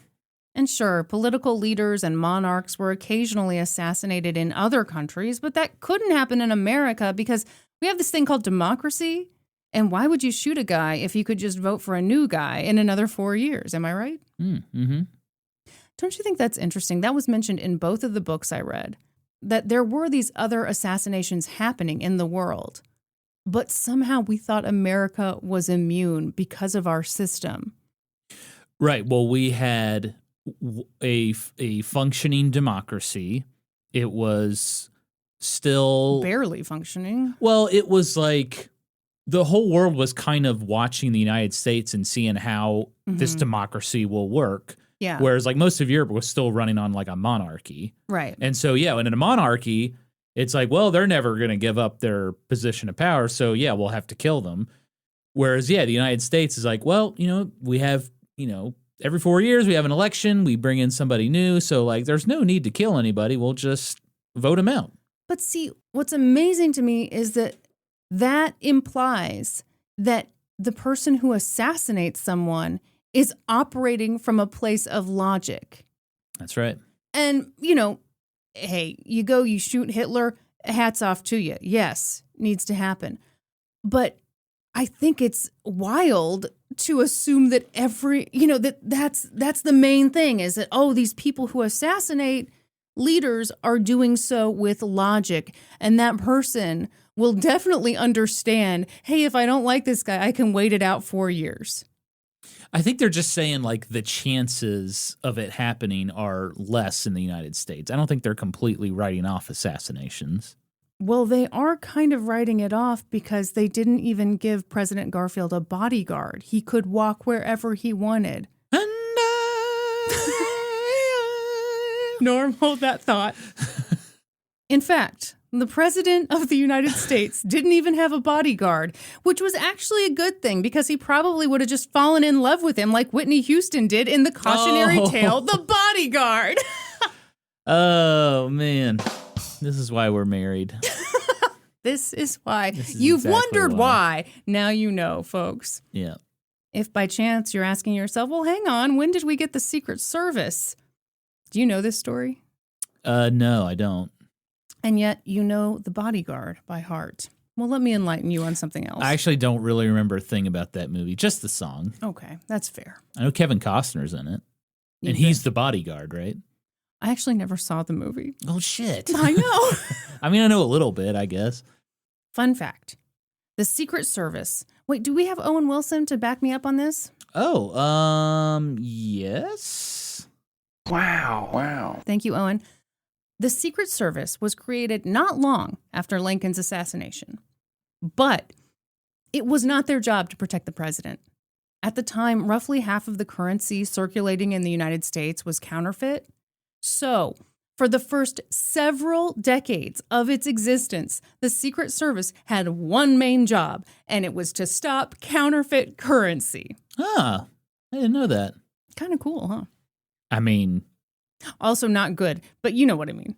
And sure, political leaders and monarchs were occasionally assassinated in other countries, but that couldn't happen in America because we have this thing called democracy. And why would you shoot a guy if you could just vote for a new guy in another 4 years? Am I right? Mm-hmm. Don't you think that's interesting? That was mentioned in both of the books I read, that there were these other assassinations happening in the world, but somehow we thought America was immune because of our system. Right. Well, we had a functioning democracy. It was still barely functioning. Well, it was like the whole world was kind of watching the United States and seeing how this democracy will work. Yeah. Whereas like most of Europe was still running on like a monarchy. Right. And so, yeah, and in a monarchy, it's like, well, they're never going to give up their position of power. So, yeah, we'll have to kill them. Whereas, yeah, the United States is like, well, we have, every 4 years we have an election. We bring in somebody new. So, like, there's no need to kill anybody. We'll just vote them out. But see, what's amazing to me is that implies that the person who assassinates someone is operating from a place of logic. That's right. And, hey, you shoot Hitler, hats off to you. Yes, needs to happen. But I think it's wild to assume that that's the main thing is that, these people who assassinate leaders are doing so with logic. And that person will definitely understand, hey, if I don't like this guy, I can wait it out 4 years. I think they're just saying like the chances of it happening are less in the United States. I don't think they're completely writing off assassinations. Well, they are kind of writing it off because they didn't even give President Garfield a bodyguard. He could walk wherever he wanted. Norm, hold that thought. In fact, the President of the United States didn't even have a bodyguard, which was actually a good thing because he probably would have just fallen in love with him like Whitney Houston did in the cautionary tale, The Bodyguard. Oh, man. This is why we're married. This is why. You've exactly wondered why. Now you know, folks. Yeah. If by chance you're asking yourself, well, hang on, when did we get the Secret Service? Do you know this story? No, I don't. And yet you know The Bodyguard by heart. Well, let me enlighten you on something else. I actually don't really remember a thing about that movie, just the song. Okay, that's fair. I know Kevin Costner's in it. And he's the bodyguard, right? I actually never saw the movie. Oh, shit. I know. I mean, I know a little bit, I guess. Fun fact. The Secret Service. Wait, do we have Owen Wilson to back me up on this? Oh, yes. Wow. Thank you, Owen. The Secret Service was created not long after Lincoln's assassination, but it was not their job to protect the president. At the time, roughly half of the currency circulating in the United States was counterfeit. So, for the first several decades of its existence, the Secret Service had one main job, and it was to stop counterfeit currency. Ah, I didn't know that. Kind of cool, huh? I mean... Also not good, but you know what I mean.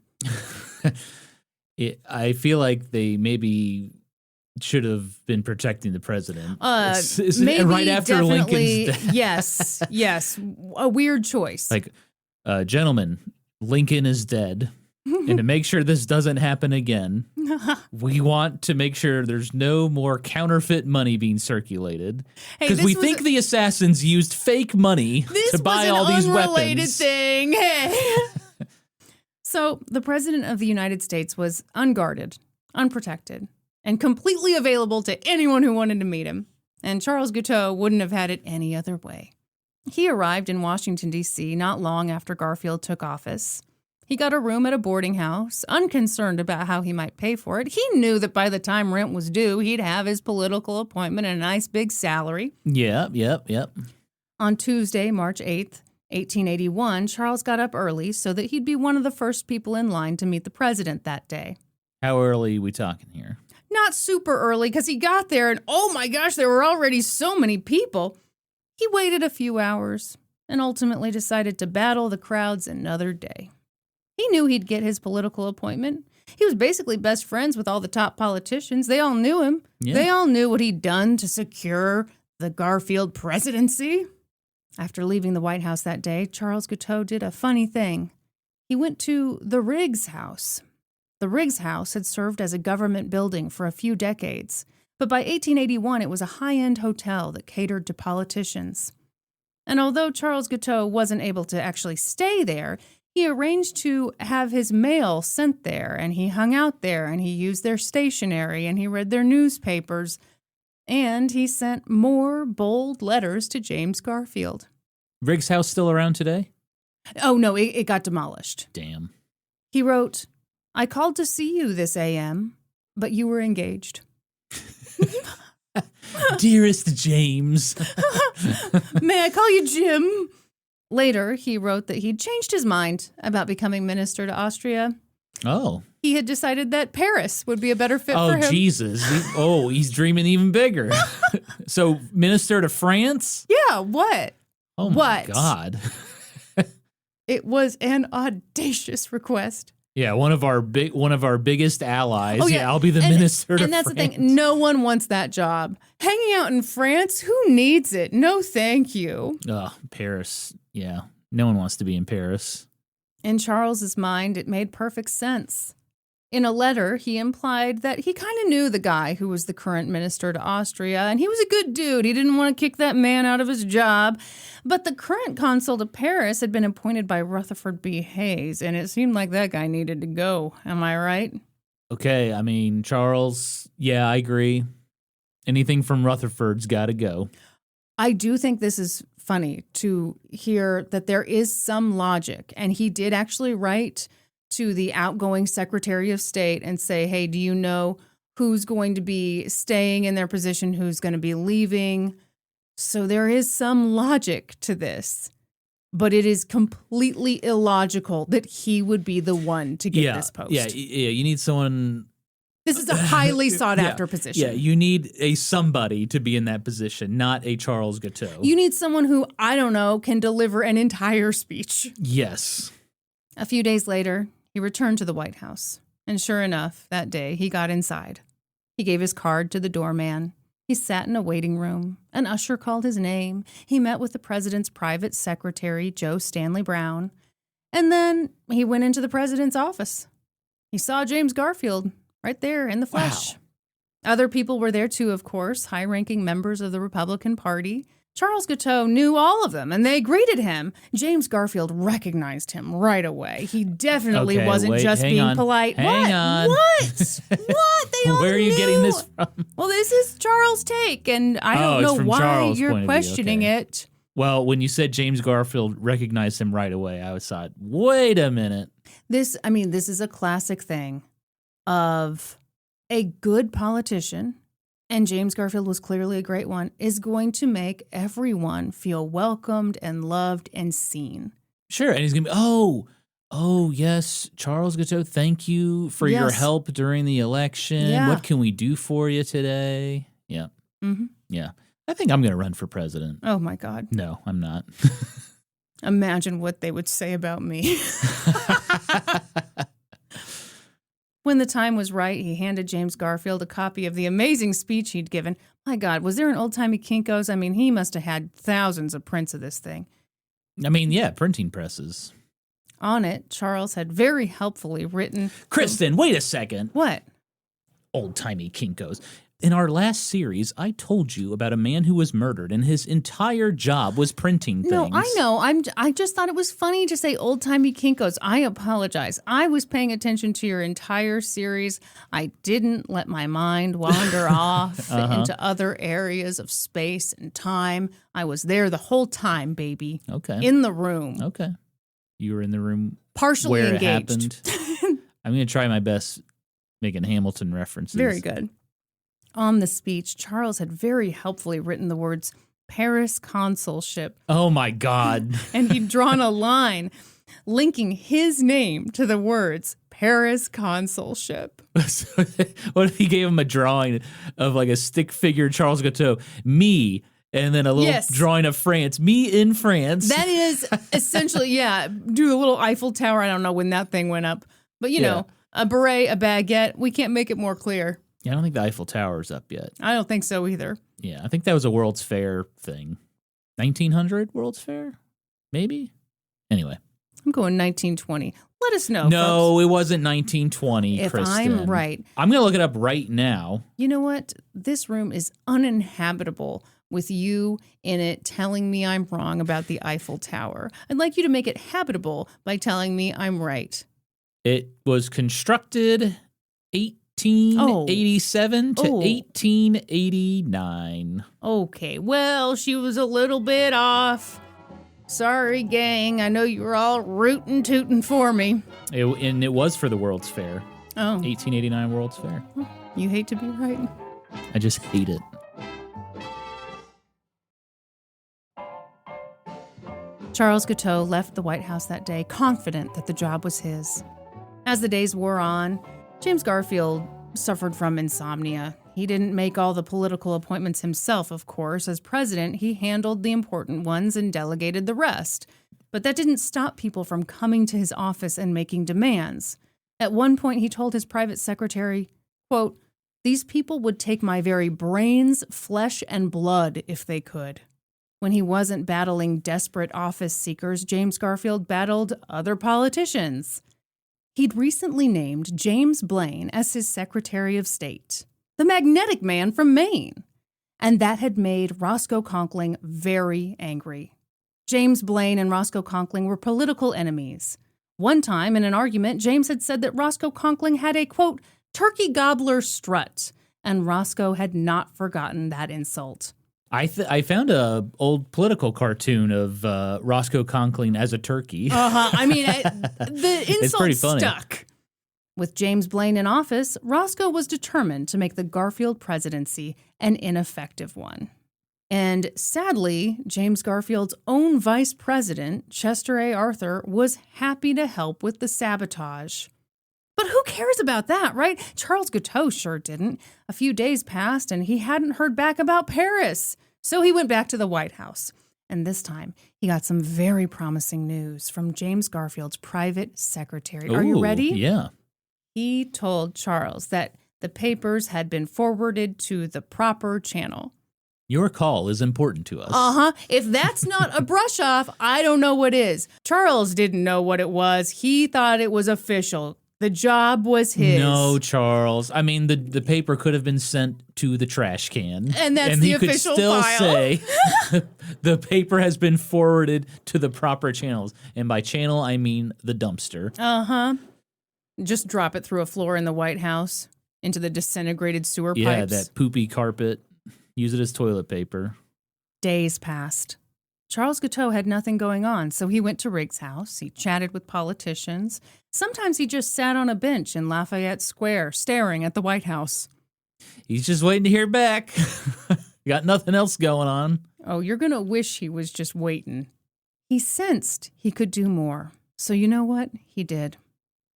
I feel like they maybe should have been protecting the president. Maybe right after Lincoln's death. Yes. A weird choice. Like, gentlemen, Lincoln is dead. And to make sure this doesn't happen again, we want to make sure there's no more counterfeit money being circulated. Because we think the assassins used fake money to buy all these weapons. This was an unrelated thing. Hey. So the President of the United States was unguarded, unprotected, and completely available to anyone who wanted to meet him. And Charles Guiteau wouldn't have had it any other way. He arrived in Washington, D.C. not long after Garfield took office. He got a room at a boarding house, unconcerned about how he might pay for it. He knew that by the time rent was due, he'd have his political appointment and a nice big salary. Yep. On Tuesday, March 8th, 1881, Charles got up early so that he'd be one of the first people in line to meet the president that day. How early are we talking here? Not super early, because he got there and, oh my gosh, there were already so many people. He waited a few hours and ultimately decided to battle the crowds another day. He knew he'd get his political appointment. He was basically best friends with all the top politicians. They all knew him. Yeah. They all knew what he'd done to secure the Garfield presidency. After leaving the White House that day, Charles Guiteau did a funny thing. He went to the Riggs House. The Riggs House had served as a government building for a few decades, but by 1881 it was a high-end hotel that catered to politicians. And although Charles Guiteau wasn't able to actually stay there, he arranged to have his mail sent there, and he hung out there, and he used their stationery, and he read their newspapers, and he sent more bold letters to James Garfield. Riggs' house still around today? Oh, no, it got demolished. Damn. He wrote, I called to see you this AM, but you were engaged. Dearest James. May I call you Jim? Later, he wrote that he'd changed his mind about becoming minister to Austria. Oh. He had decided that Paris would be a better fit for him. Oh, Jesus. He's dreaming even bigger. So, minister to France? Yeah, what? Oh, my God. It was an audacious request. Yeah, one of our biggest allies. Oh, yeah. I'll be the minister to France. And that's the thing. No one wants that job. Hanging out in France, who needs it? No, thank you. Paris. Yeah, no one wants to be in Paris. In Charles's mind, it made perfect sense. In a letter, he implied that he kind of knew the guy who was the current minister to Austria, and he was a good dude. He didn't want to kick that man out of his job. But the current consul to Paris had been appointed by Rutherford B. Hayes, and it seemed like that guy needed to go. Am I right? Okay, I mean, Charles, yeah, I agree. Anything from Rutherford's got to go. I do think this is funny to hear that there is some logic, and he did actually write to the outgoing Secretary of State and say, hey, do you know who's going to be staying in their position, who's going to be leaving? So there is some logic to this, but it is completely illogical that he would be the one to get this post. Yeah, you need someone. This is a highly sought after position. Yeah, you need a somebody to be in that position, not a Charles Guiteau. You need someone who, I don't know, can deliver an entire speech. Yes. A few days later, he returned to the White House, and sure enough, that day he got inside. He gave his card to the doorman. He sat in a waiting room. An usher called his name. He met with the president's private secretary, Joe Stanley Brown. And then he went into the president's office. He saw James Garfield right there in the flesh. Wow. Other people were there too, of course, high-ranking members of the Republican Party. Charles Guiteau knew all of them, and they greeted him. James Garfield recognized him right away. He definitely wasn't just being polite. Hang on. What? What? They all Where are you getting this from? Well, this is Charles' take, and I don't know why Charles' you're point of view. questioning it. Well, when you said James Garfield recognized him right away, I thought, wait a minute. This is a classic thing of a good politician, and James Garfield was clearly a great one, is going to make everyone feel welcomed and loved and seen. Sure, and he's going to be, oh, yes, Charles Guiteau, thank you for your help during the election. Yeah. What can we do for you today? Yeah. Mm-hmm. Yeah. I think I'm going to run for president. Oh, my God. No, I'm not. Imagine what they would say about me. When the time was right, he handed James Garfield a copy of the amazing speech he'd given. My God, was there an old-timey Kinko's? I mean, he must have had thousands of prints of this thing. I mean, yeah, printing presses. On it, Charles had very helpfully written... Kristin, wait a second. What? Old-timey Kinko's. In our last series, I told you about a man who was murdered, and his entire job was printing things. No, I know. I just thought it was funny to say old-timey Kinko's. I apologize. I was paying attention to your entire series. I didn't let my mind wander off into other areas of space and time. I was there the whole time, baby. Okay. In the room. Okay. You were in the room partially where engaged. It happened. I'm going to try my best making Hamilton references. Very good. On the speech, Charles had very helpfully written the words Paris consulship. Oh, my God. And he'd drawn a line linking his name to the words Paris consulship. What if he gave him a drawing of like a stick figure Charles Guiteau, me, and then a little drawing of France, me in France. That is essentially, do a little Eiffel Tower. I don't know when that thing went up, but you know, a beret, a baguette. We can't make it more clear. Yeah, I don't think the Eiffel Tower's up yet. I don't think so either. Yeah, I think that was a World's Fair thing. 1900 World's Fair? Maybe? Anyway. I'm going 1920. Let us know, No, folks. it wasn't 1920, If Kristin. I'm right. I'm going to look it up right now. You know what? This room is uninhabitable with you in it telling me I'm wrong about the Eiffel Tower. I'd like you to make it habitable by telling me I'm right. It was constructed 1887 to 1889. Okay, well, she was a little bit off. Sorry, gang. I know you were all rootin' tootin' for me. And it was for the World's Fair. Oh. 1889 World's Fair. You hate to be right. I just hate it. Charles Guiteau left the White House that day, confident that the job was his. As the days wore on, James Garfield suffered from insomnia. He didn't make all the political appointments himself, of course. As president, he handled the important ones and delegated the rest. But that didn't stop people from coming to his office and making demands. At one point, he told his private secretary, quote, "These people would take my very brains, flesh, and blood if they could." When he wasn't battling desperate office seekers, James Garfield battled other politicians. He'd recently named James Blaine as his Secretary of State, the magnetic man from Maine. And that had made Roscoe Conkling very angry. James Blaine and Roscoe Conkling were political enemies. One time, in an argument, James had said that Roscoe Conkling had a, quote, turkey gobbler strut, and Roscoe had not forgotten that insult. I found a old political cartoon of Roscoe Conkling as a turkey. I mean, the insult stuck. With James Blaine in office, Roscoe was determined to make the Garfield presidency an ineffective one. And sadly, James Garfield's own vice president, Chester A. Arthur, was happy to help with the sabotage. But who cares about that, right? Charles Guiteau sure didn't. A few days passed and he hadn't heard back about Paris. So he went back to the White House. And this time, he got some very promising news from James Garfield's private secretary. Are you ready? Yeah. He told Charles that the papers had been forwarded to the proper channel. Your call is important to us. If that's not a brush off, I don't know what is. Charles didn't know what it was. He thought it was official. The job was his. No, Charles. I mean, the paper could have been sent to the trash can. And that's the official file. And he could still say the paper has been forwarded to the proper channels. And by channel, I mean the dumpster. Just drop it through a floor in the White House into the disintegrated sewer pipes. Yeah, that poopy carpet. Use it as toilet paper. Days passed. Charles Guiteau had nothing going on, so he went to Riggs' house. He chatted with politicians. Sometimes he just sat on a bench in Lafayette Square, staring at the White House. He's just waiting to hear back. Got nothing else going on. Oh, you're going to wish he was just waiting. He sensed he could do more. So you know what? He did.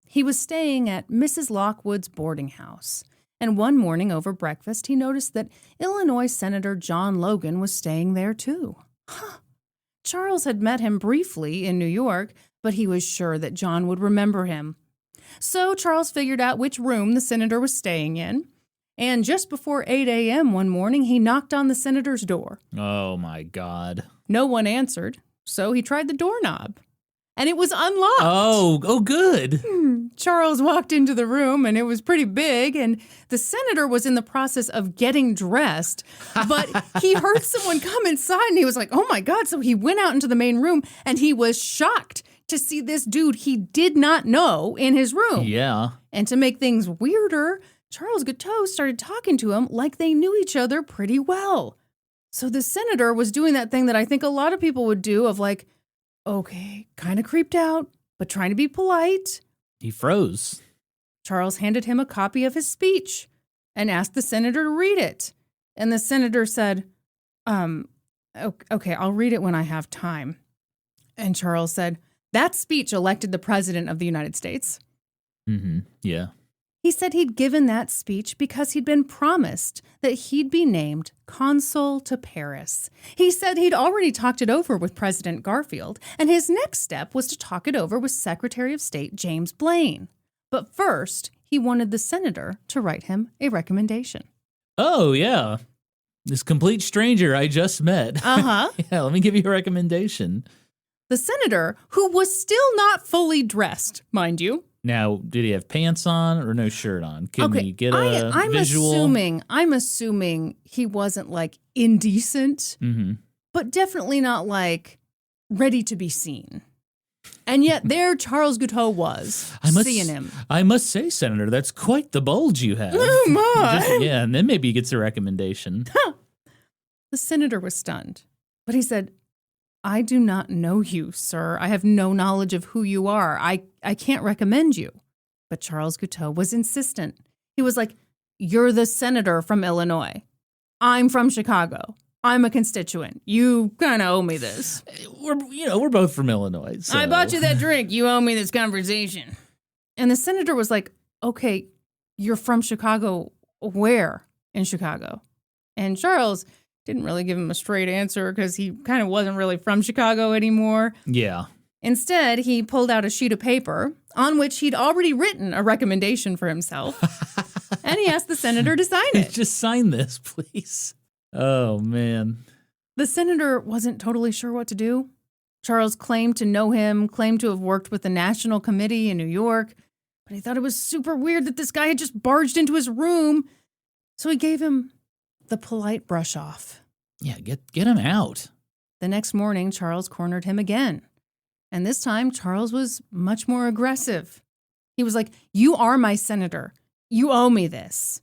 He was staying at Mrs. Lockwood's boarding house. And one morning over breakfast, he noticed that Illinois Senator John Logan was staying there too. Charles had met him briefly in New York, but he was sure that John would remember him. So Charles figured out which room the senator was staying in. And just before 8 a.m. one morning, he knocked on the senator's door. Oh, my God. No one answered, so he tried the doorknob. And it was unlocked. Oh, good. Charles walked into the room, and it was pretty big, and the senator was in the process of getting dressed, but he heard someone come inside, and he was like, oh my God. So he went out into the main room, and he was shocked to see this dude he did not know in his room. Yeah. And to make things weirder, Charles Guiteau started talking to him like they knew each other pretty well. So the senator was doing that thing that I think a lot of people would do of like, okay, kind of creeped out, but trying to be polite. He froze. Charles handed him a copy of his speech and asked the senator to read it. And the senator said, okay, I'll read it when I have time. And Charles said, that speech elected the president of the United States. Yeah. He said he'd given that speech because he'd been promised that he'd be named consul to Paris. He said he'd already talked it over with President Garfield, and his next step was to talk it over with Secretary of State James Blaine. But first, he wanted the senator to write him a recommendation. Oh, yeah. This complete stranger I just met. Yeah, let me give you a recommendation. The senator, who was still not fully dressed, mind you. Now, did he have pants on or no shirt on? Can we get a visual? I'm assuming he wasn't like indecent, but definitely not like ready to be seen. And yet there Charles Guiteau was, seeing him. I must say, Senator, that's quite the bulge you have. Oh, my. Yeah, and then maybe he gets a recommendation. The senator was stunned, but he said, I do not know you, sir. I have no knowledge of who you are. I can't recommend you. But Charles Guiteau was insistent. He was like, you're the senator from Illinois. I'm from Chicago. I'm a constituent. You kind of owe me this. We're both from Illinois. So. I bought you that drink. You owe me this conversation. And the senator was like, okay, you're from Chicago. Where in Chicago? And Charles didn't really give him a straight answer because he kind of wasn't really from Chicago anymore. Yeah. Instead, he pulled out a sheet of paper on which he'd already written a recommendation for himself. And he asked the senator to sign it. Just sign this, please. Oh, man. The senator wasn't totally sure what to do. Charles claimed to know him, claimed to have worked with the National Committee in New York, but he thought it was super weird that this guy had just barged into his room. So he gave him the polite brush off. Yeah, get him out. The next morning, Charles cornered him again. And this time, Charles was much more aggressive. He was like, you are my senator. You owe me this.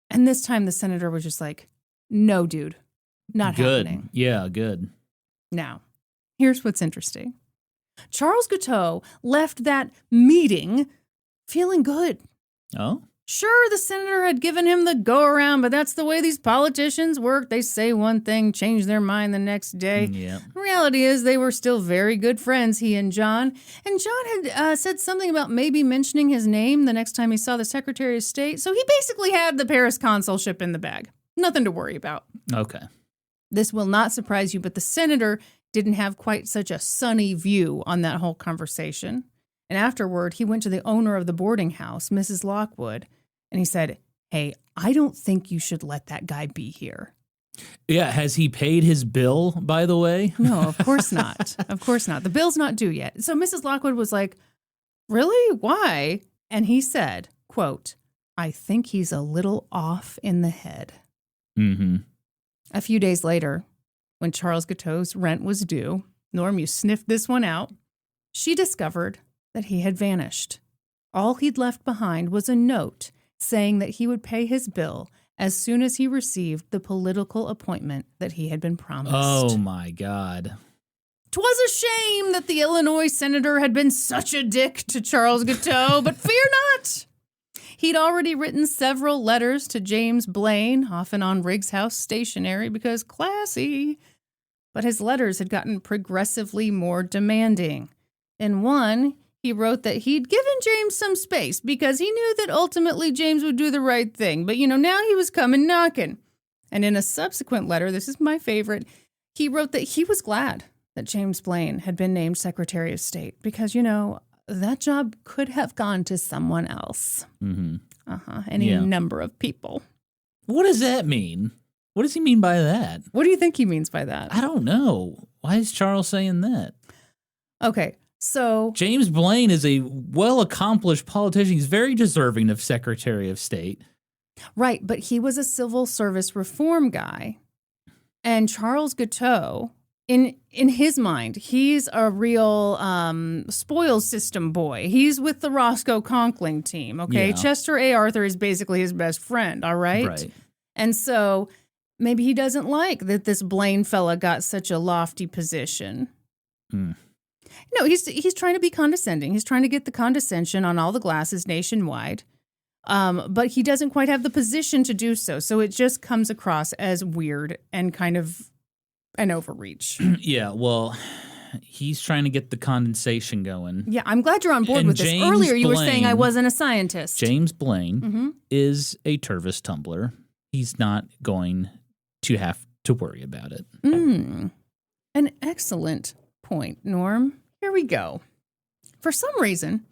And this time, the senator was just like, no, dude, not happening. Yeah, good. Now, here's what's interesting. Charles Guiteau left that meeting feeling good. Oh? Sure, the senator had given him the go-around, but that's the way these politicians work. They say one thing, change their mind the next day. Yeah. The reality is they were still very good friends, he and John. And John had said something about maybe mentioning his name the next time he saw the Secretary of State. So he basically had the Paris consulship in the bag. Nothing to worry about. Okay. This will not surprise you, but the senator didn't have quite such a sunny view on that whole conversation. And afterward, he went to the owner of the boarding house, Mrs. Lockwood, and he said, hey, I don't think you should let that guy be here. Yeah, has he paid his bill, by the way? No, of course not. Of course not. The bill's not due yet. So Mrs. Lockwood was like, really? Why? And he said, quote, I think he's a little off in the head. Mm-hmm. A few days later, when Charles Guiteau's rent was due, Norm, you sniffed this one out, she discovered that he had vanished. All he'd left behind was a note saying that he would pay his bill as soon as he received the political appointment that he had been promised. Oh, my God. 'Twas a shame that the Illinois senator had been such a dick to Charles Guiteau, but fear not. He'd already written several letters to James Blaine, often on Riggs House stationery because classy. But his letters had gotten progressively more demanding. In one, he wrote that he'd given James some space because he knew that ultimately James would do the right thing. But, now he was coming knocking. And in a subsequent letter, this is my favorite, he wrote that he was glad that James Blaine had been named Secretary of State because, that job could have gone to someone else. Mm-hmm. Any number of people. What does that mean? What does he mean by that? What do you think he means by that? I don't know. Why is Charles saying that? Okay, so James Blaine is a well-accomplished politician. He's very deserving of Secretary of State. Right, but he was a civil service reform guy. And Charles Guiteau, in his mind, he's a real spoils system boy. He's with the Roscoe Conkling team, okay? Yeah. Chester A. Arthur is basically his best friend, all right? Right. And so maybe he doesn't like that this Blaine fella got such a lofty position. No, he's trying to be condescending. He's trying to get the condescension on all the glasses nationwide. But he doesn't quite have the position to do so. So it just comes across as weird and kind of an overreach. Yeah, well, he's trying to get the condensation going. Yeah, I'm glad you're on board with this. James Earlier you were Blaine, saying I wasn't a scientist. James Blaine is a Tervis tumbler. He's not going to have to worry about it. An excellent point, Norm. Here we go. For some reason,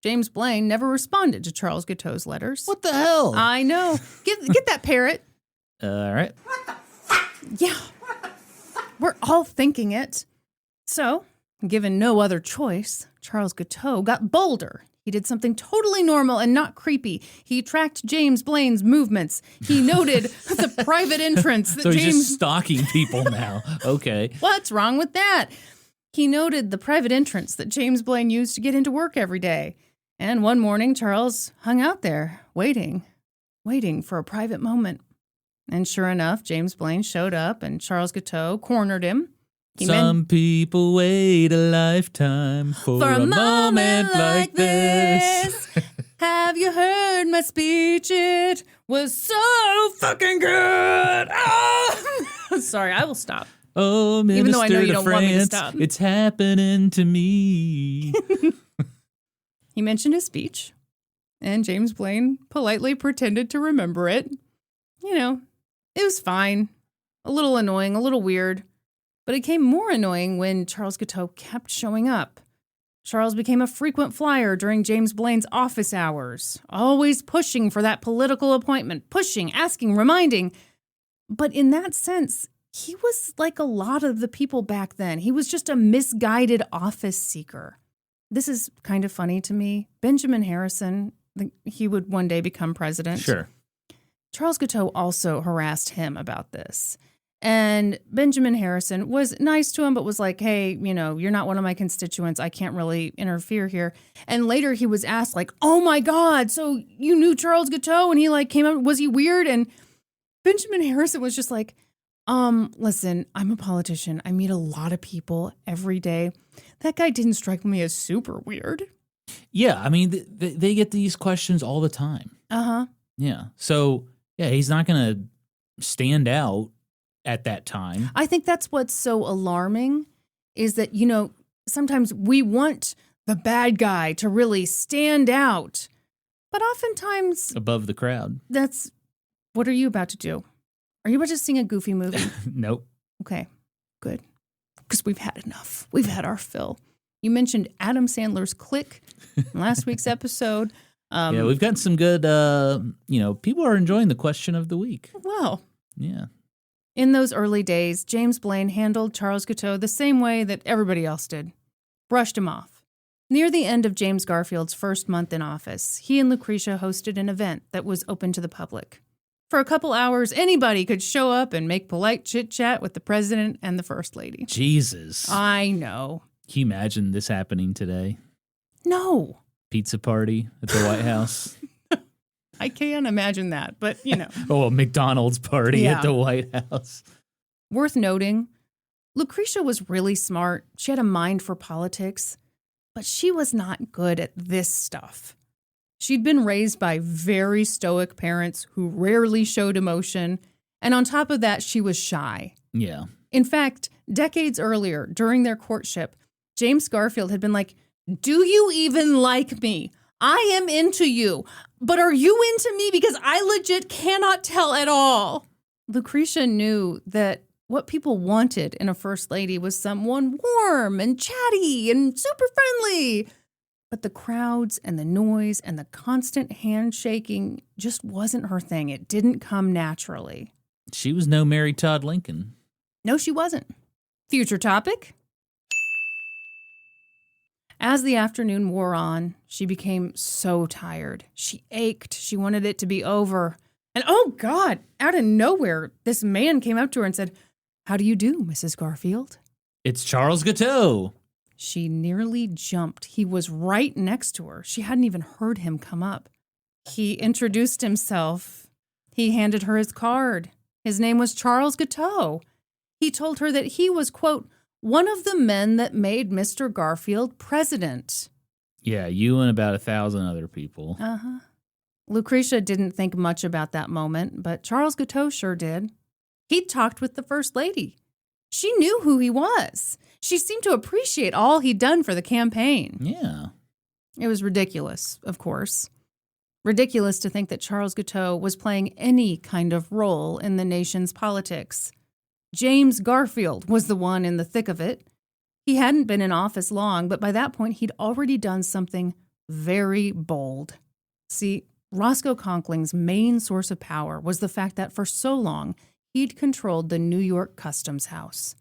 James Blaine never responded to Charles Guiteau's letters. What the hell? I know. Get that parrot. All right. Yeah. We're all thinking it. So, given no other choice, Charles Guiteau got bolder. He did something totally normal and not creepy. He tracked James Blaine's movements. He noted the private entrance that So he's James... just stalking people now. Okay. What's wrong with that? He noted the private entrance that James Blaine used to get into work every day. And one morning, Charles hung out there, waiting for a private moment. And sure enough, James Blaine showed up and Charles Guiteau cornered him. Some people wait a lifetime for a moment like this. Have you heard my speech? It was so fucking good. Oh! Sorry, I will stop. Oh, Minister even though I know you to don't France, want me to stop. It's happening to me. He mentioned his speech, and James Blaine politely pretended to remember it. You know, it was fine. A little annoying, a little weird. But it became more annoying when Charles Guiteau kept showing up. Charles became a frequent flyer during James Blaine's office hours, always pushing for that political appointment, pushing, asking, reminding. But in that sense, he was like a lot of the people back then. He was just a misguided office seeker. This is kind of funny to me. Benjamin Harrison, he would one day become president. Sure. Charles Guiteau also harassed him about this. And Benjamin Harrison was nice to him, but was like, hey, you know, you're not one of my constituents. I can't really interfere here. And later he was asked like, oh my God, so you knew Charles Guiteau? And he like came up, was he weird? And Benjamin Harrison was just like, listen, I'm a politician. I meet a lot of people every day. That guy didn't strike me as super weird. Yeah, I mean, they get these questions all the time. Uh-huh. Yeah. So, yeah, he's not going to stand out at that time. I think that's what's so alarming is that, you know, sometimes we want the bad guy to really stand out. But oftentimes... above the crowd. That's... What are you about to do? Are you about to sing a Goofy movie? Nope. Okay, good. Because we've had enough. We've had our fill. You mentioned Adam Sandler's Click in last week's episode. Yeah, we've gotten some good, people are enjoying the question of the week. Well. Yeah. In those early days, James Blaine handled Charles Guiteau the same way that everybody else did. Brushed him off. Near the end of James Garfield's first month in office, he and Lucretia hosted an event that was open to the public. For a couple hours, anybody could show up and make polite chit-chat with the president and the first lady. Jesus. I know. Can you imagine this happening today? No. Pizza party at the White House? I can't imagine that, but, you know. Oh, a McDonald's party at the White House. Worth noting, Lucretia was really smart. She had a mind for politics, but she was not good at this stuff. She'd been raised by very stoic parents who rarely showed emotion, and on top of that, she was shy. Yeah. In fact, decades earlier, during their courtship, James Garfield had been like, do you even like me? I am into you, but are you into me? Because I legit cannot tell at all. Lucretia knew that what people wanted in a first lady was someone warm and chatty and super friendly. But the crowds and the noise and the constant handshaking just wasn't her thing. It didn't come naturally. She was no Mary Todd Lincoln. No, she wasn't. Future topic. As the afternoon wore on, she became so tired. She ached. She wanted it to be over. And oh God, out of nowhere, this man came up to her and said, how do you do, Mrs. Garfield? It's Charles Guiteau. She nearly jumped. He was right next to her. She hadn't even heard him come up. He introduced himself. He handed her his card. His name was Charles Guiteau. He told her that he was, quote, one of the men that made Mr. Garfield president. Yeah, you and about 1,000 other people. Uh-huh. Lucretia didn't think much about that moment, but Charles Guiteau sure did. He'd talked with the First Lady. She knew who he was. She seemed to appreciate all he'd done for the campaign. Yeah. It was ridiculous, of course. Ridiculous to think that Charles Guiteau was playing any kind of role in the nation's politics. James Garfield was the one in the thick of it. He hadn't been in office long, but by that point, he'd already done something very bold. See, Roscoe Conkling's main source of power was the fact that for so long, he'd controlled the New York Customs House.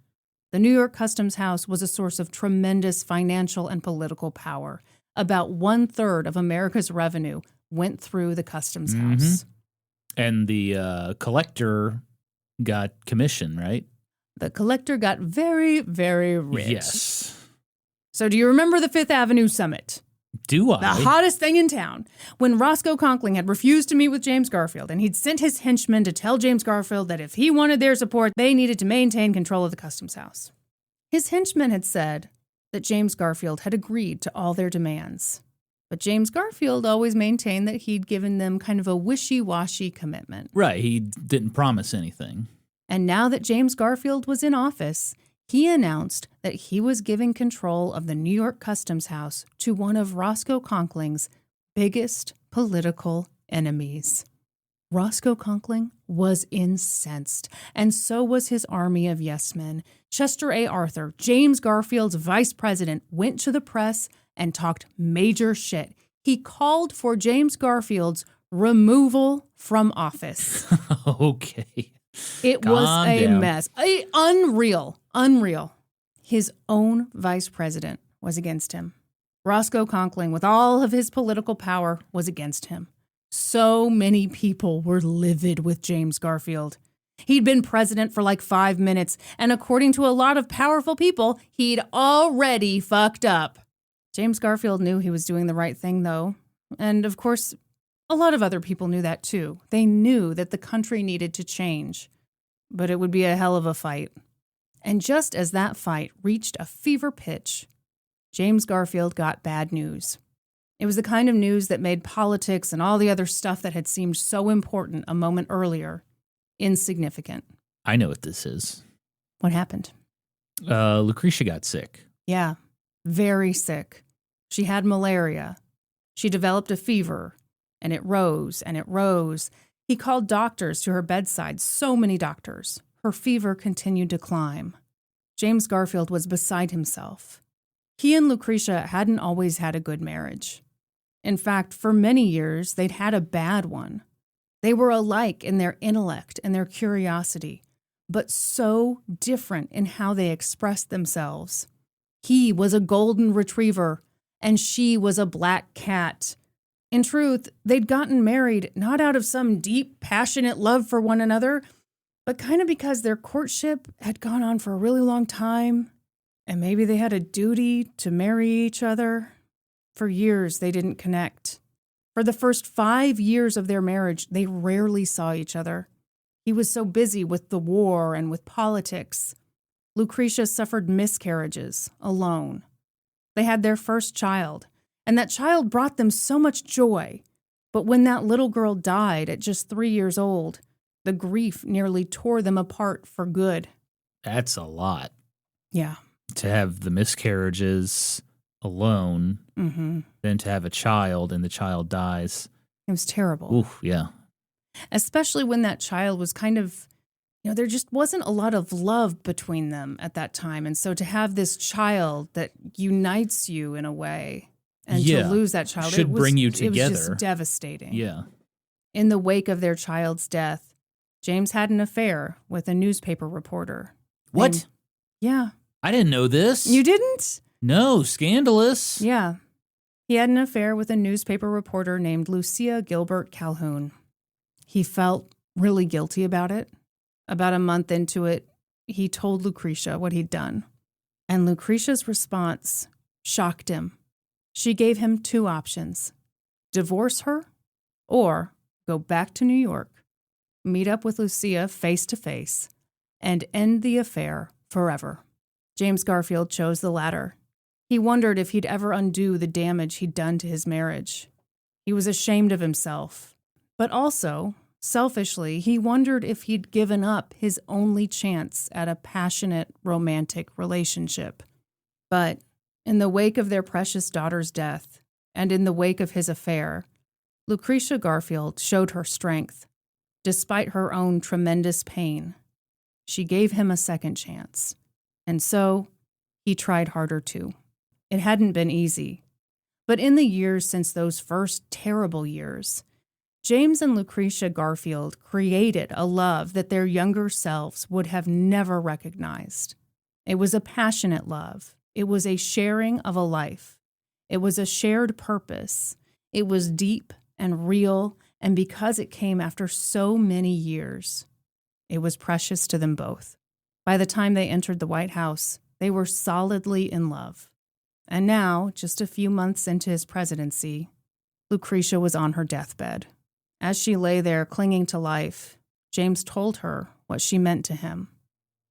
The New York Customs House was a source of tremendous financial and political power. About 1/3 of America's revenue went through the Customs House. And the collector got commission, right? The collector got very, very rich. Yes. So do you remember the Fifth Avenue Summit? Do I? The hottest thing in town. When Roscoe Conkling had refused to meet with James Garfield, and he'd sent his henchmen to tell James Garfield that if he wanted their support, they needed to maintain control of the Customs House. His henchmen had said that James Garfield had agreed to all their demands. But James Garfield always maintained that he'd given them kind of a wishy-washy commitment. Right, he didn't promise anything. And now that James Garfield was in office, he announced that he was giving control of the New York Customs House to one of Roscoe Conkling's biggest political enemies. Roscoe Conkling was incensed, and so was his army of yes-men. Chester A. Arthur, James Garfield's vice president, went to the press and talked major shit. He called for James Garfield's removal from office. Okay. It was a mess. Unreal. His own vice president was against him. Roscoe Conkling, with all of his political power, was against him. So many people were livid with James Garfield. He'd been president for like 5 minutes, and according to a lot of powerful people, he'd already fucked up. James Garfield knew he was doing the right thing, though. And, of course, a lot of other people knew that, too. They knew that the country needed to change. But it would be a hell of a fight. And just as that fight reached a fever pitch, James Garfield got bad news. It was the kind of news that made politics and all the other stuff that had seemed so important a moment earlier insignificant. I know what this is. What happened? Lucretia got sick. Yeah, very sick. She had malaria. She developed a fever, and it rose and it rose. He called doctors to her bedside, so many doctors. Her fever continued to climb. James Garfield was beside himself. He and Lucretia hadn't always had a good marriage. In fact, for many years, they'd had a bad one. They were alike in their intellect and their curiosity, but so different in how they expressed themselves. He was a golden retriever, and she was a black cat. In truth, they'd gotten married not out of some deep, passionate love for one another, but kind of because their courtship had gone on for a really long time, and maybe they had a duty to marry each other. For years, they didn't connect. For the first 5 years of their marriage, they rarely saw each other. He was so busy with the war and with politics. Lucretia suffered miscarriages alone. They had their first child, and that child brought them so much joy. But when that little girl died at just 3 years old, the grief nearly tore them apart for good. That's a lot. Yeah. To have the miscarriages alone, then to have a child and the child dies. It was terrible. Oof, yeah. Especially when that child was kind of, there just wasn't a lot of love between them at that time. And so to have this child that unites you in a way and to lose that child, should bring you together. It was just devastating. Yeah. In the wake of their child's death, James had an affair with a newspaper reporter. What? Yeah. I didn't know this. You didn't? No, scandalous. Yeah. He had an affair with a newspaper reporter named Lucia Gilbert Calhoun. He felt really guilty about it. About a month into it, he told Lucretia what he'd done. And Lucretia's response shocked him. She gave him 2 options: divorce her or go back to New York, meet up with Lucia face to face, and end the affair forever. James Garfield chose the latter. He wondered if he'd ever undo the damage he'd done to his marriage. He was ashamed of himself, but also, selfishly, he wondered if he'd given up his only chance at a passionate, romantic relationship. But in the wake of their precious daughter's death, and in the wake of his affair, Lucretia Garfield showed her strength. Despite her own tremendous pain, she gave him a second chance. And so, he tried harder too. It hadn't been easy. But in the years since those first terrible years, James and Lucretia Garfield created a love that their younger selves would have never recognized. It was a passionate love. It was a sharing of a life. It was a shared purpose. It was deep and real, and because it came after so many years, it was precious to them both. By the time they entered the White House, they were solidly in love. And now, just a few months into his presidency, Lucretia was on her deathbed. As she lay there clinging to life, James told her what she meant to him.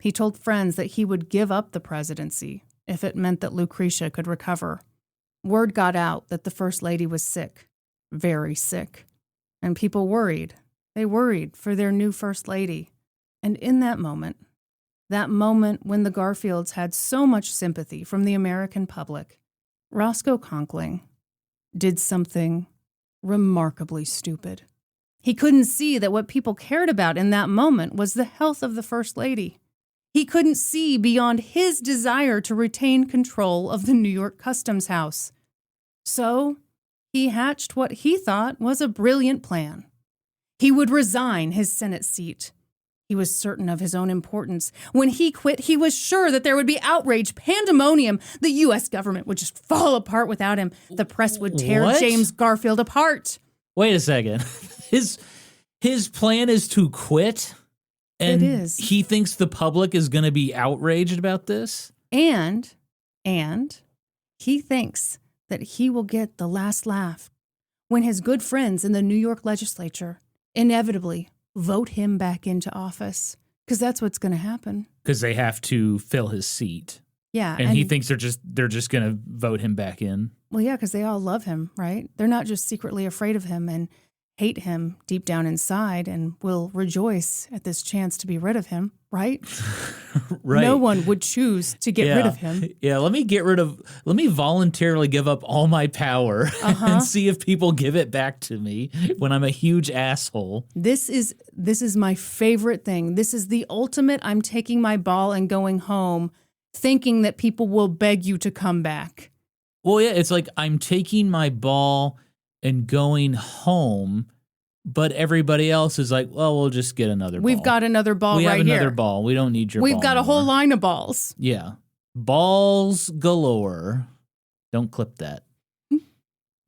He told friends that he would give up the presidency if it meant that Lucretia could recover. Word got out that the First Lady was sick, very sick, and people worried. They worried for their new First Lady. And in that moment when the Garfields had so much sympathy from the American public, Roscoe Conkling did something remarkably stupid. He couldn't see that what people cared about in that moment was the health of the First Lady. He couldn't see beyond his desire to retain control of the New York Customs House. So he hatched what he thought was a brilliant plan. He would resign his Senate seat. He was certain of his own importance. When he quit, he was sure that there would be outrage, pandemonium. The U.S. government would just fall apart without him. The press would tear James Garfield apart. Wait a second. His plan is to quit? And it is. He thinks the public is going to be outraged about this? And he thinks that he will get the last laugh when his good friends in the New York legislature inevitably vote him back into office, because that's what's going to happen. Because they have to fill his seat. Yeah. And he thinks they're just going to vote him back in. Well, yeah, because they all love him, right? They're not just secretly afraid of him and hate him deep down inside and will rejoice at this chance to be rid of him, right? Right. No one would choose to get rid of him. Yeah, let me voluntarily give up all my power and see if people give it back to me when I'm a huge asshole. This is my favorite thing. This is the ultimate I'm taking my ball and going home, thinking that people will beg you to come back. Well, yeah, it's like I'm taking my ball and going home, but everybody else is like, well, we'll just get another ball. We've got another ball right here. We have another ball. We don't need your ball. We've got a whole line of balls. Yeah. Balls galore. Don't clip that.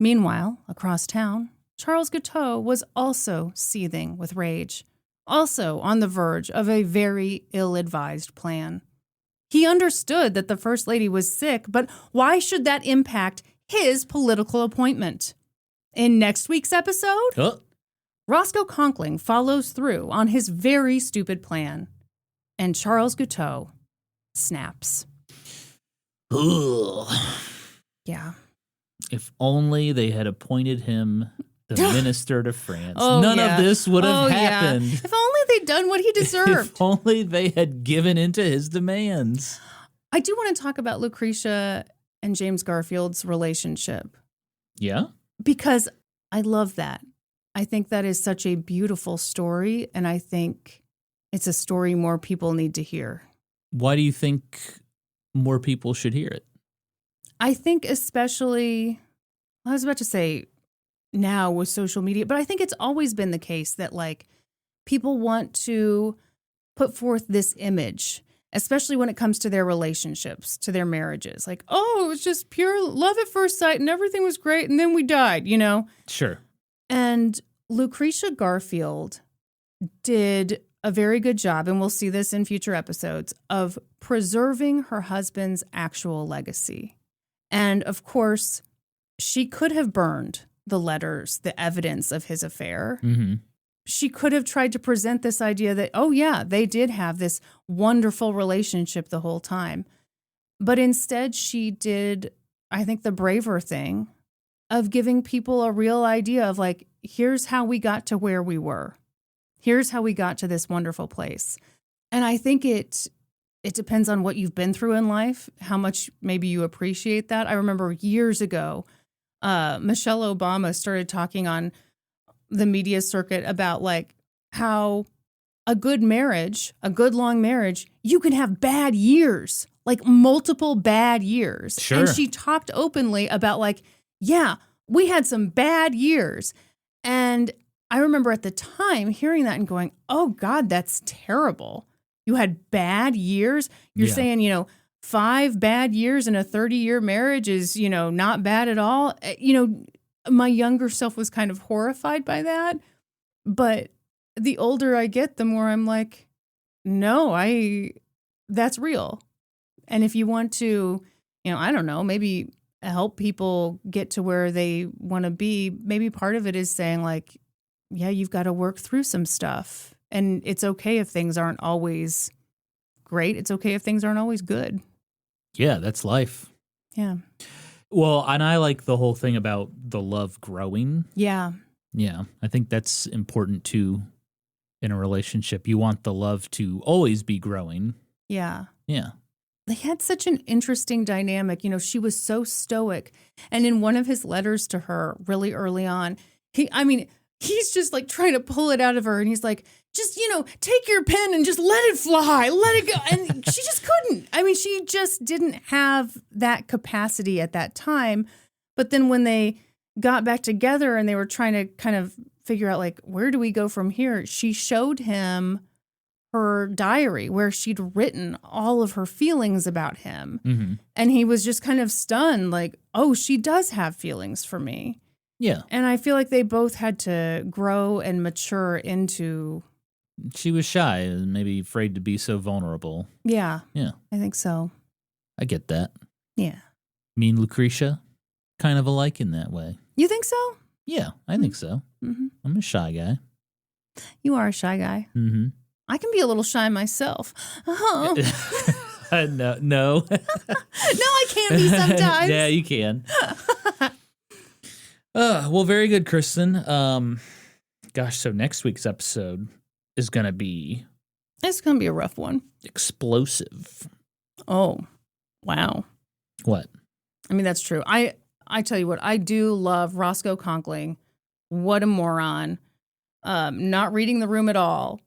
Meanwhile, across town, Charles Guiteau was also seething with rage, also on the verge of a very ill-advised plan. He understood that the First Lady was sick, but why should that impact his political appointment? In next week's episode, Roscoe Conkling follows through on his very stupid plan, and Charles Guiteau snaps. Ugh. Yeah. If only they had appointed him the minister to France. Oh, None of this would have happened. Yeah. If only they'd done what he deserved. If only they had given into his demands. I do want to talk about Lucretia and James Garfield's relationship. Yeah? Because I love that. I think that is such a beautiful story, and I think it's a story more people need to hear. Why do you think more people should hear it? I think especially, I was about to say now with social media, but I think it's always been the case that like people want to put forth this image, especially when it comes to their relationships, to their marriages. Like, oh, it was just pure love at first sight and everything was great and then we died, you know? Sure. And Lucretia Garfield did a very good job, and we'll see this in future episodes, of preserving her husband's actual legacy. And of course, she could have burned the letters, the evidence of his affair. Mm-hmm. She could have tried to present this idea that, oh yeah, they did have this wonderful relationship the whole time. But instead she did, I think, the braver thing of giving people a real idea of like, here's how we got to where we were. Here's how we got to this wonderful place. And I think it depends on what you've been through in life, how much maybe you appreciate that. I remember years ago, Michelle Obama started talking on the media circuit about like how a good marriage, a good long marriage, you can have bad years, like multiple bad years. Sure. And she talked openly about like, yeah, we had some bad years. And I remember at the time hearing that and going, oh God, that's terrible. You had bad years. You're saying, 5 bad years in a 30-year marriage is, not bad at all. My younger self was kind of horrified by that. But the older I get, the more I'm like, no, that's real. And if you want to, I don't know, maybe help people get to where they want to be, maybe part of it is saying like, yeah, you've got to work through some stuff. And it's okay if things aren't always great. It's okay if things aren't always good. Yeah, that's life. Yeah. Well, and I like the whole thing about the love growing. Yeah. Yeah, I think that's important too in a relationship. You want the love to always be growing. Yeah. Yeah. They had such an interesting dynamic. You know, she was so stoic. And in one of his letters to her really early on, he's just like trying to pull it out of her. And he's like, just, take your pen and just let it fly, let it go. And she just couldn't. I mean, she just didn't have that capacity at that time. But then when they got back together and they were trying to kind of figure out, like, where do we go from here? She showed him her diary where she'd written all of her feelings about him. Mm-hmm. And he was just kind of stunned, like, oh, she does have feelings for me. Yeah. And I feel like they both had to grow and mature into... She was shy and maybe afraid to be so vulnerable. Yeah. Yeah. I think so. I get that. Yeah. Me and Lucretia, kind of alike in that way. You think so? Yeah, I think so. Mm-hmm. I'm a shy guy. You are a shy guy. Mm-hmm. I can be a little shy myself. Oh. No. No, I can be sometimes. Yeah, you can. Well, very good, Kristin. Gosh, so next week's episode is going to be... It's going to be a rough one. Explosive. Oh, wow. What? I mean, that's true. I tell you what, I do love Roscoe Conkling. What a moron. Not reading the room at all.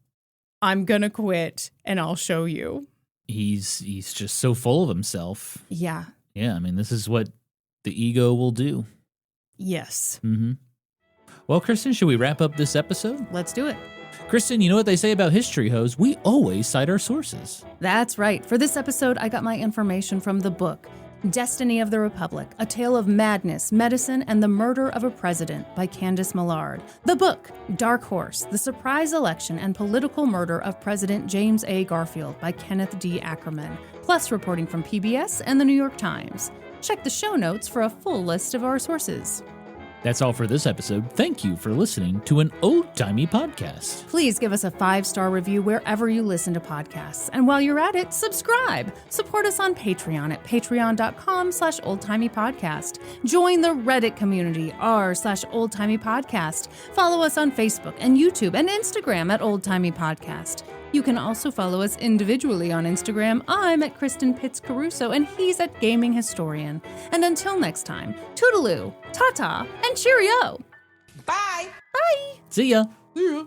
I'm going to quit and I'll show you. He's just so full of himself. Yeah. Yeah, I mean, this is what the ego will do. Yes. Mm-hmm. Well, Kristin, should we wrap up this episode? Let's do it. Kristin, you know what they say about history hoes? We always cite our sources. That's right. For this episode, I got my information from the book, Destiny of the Republic, A Tale of Madness, Medicine, and the Murder of a President by Candice Millard. The book, Dark Horse, The Surprise Election and Political Murder of President James A. Garfield by Kenneth D. Ackerman, plus reporting from PBS and the New York Times. Check the show notes for a full list of our sources. That's all for this episode. Thank you for listening to an old-timey podcast. Please give us a 5-star review wherever you listen to podcasts. And while you're at it, subscribe. Support us on Patreon at patreon.com/oldtimeypodcast. Join the Reddit community, r/oldtimeypodcast. Follow us on Facebook and YouTube and Instagram at oldtimeypodcast. You can also follow us individually on Instagram. I'm at Kristin Pitts Caruso, and he's at Gaming Historian. And until next time, toodaloo, ta-ta, and cheerio. Bye. Bye. See ya. See ya.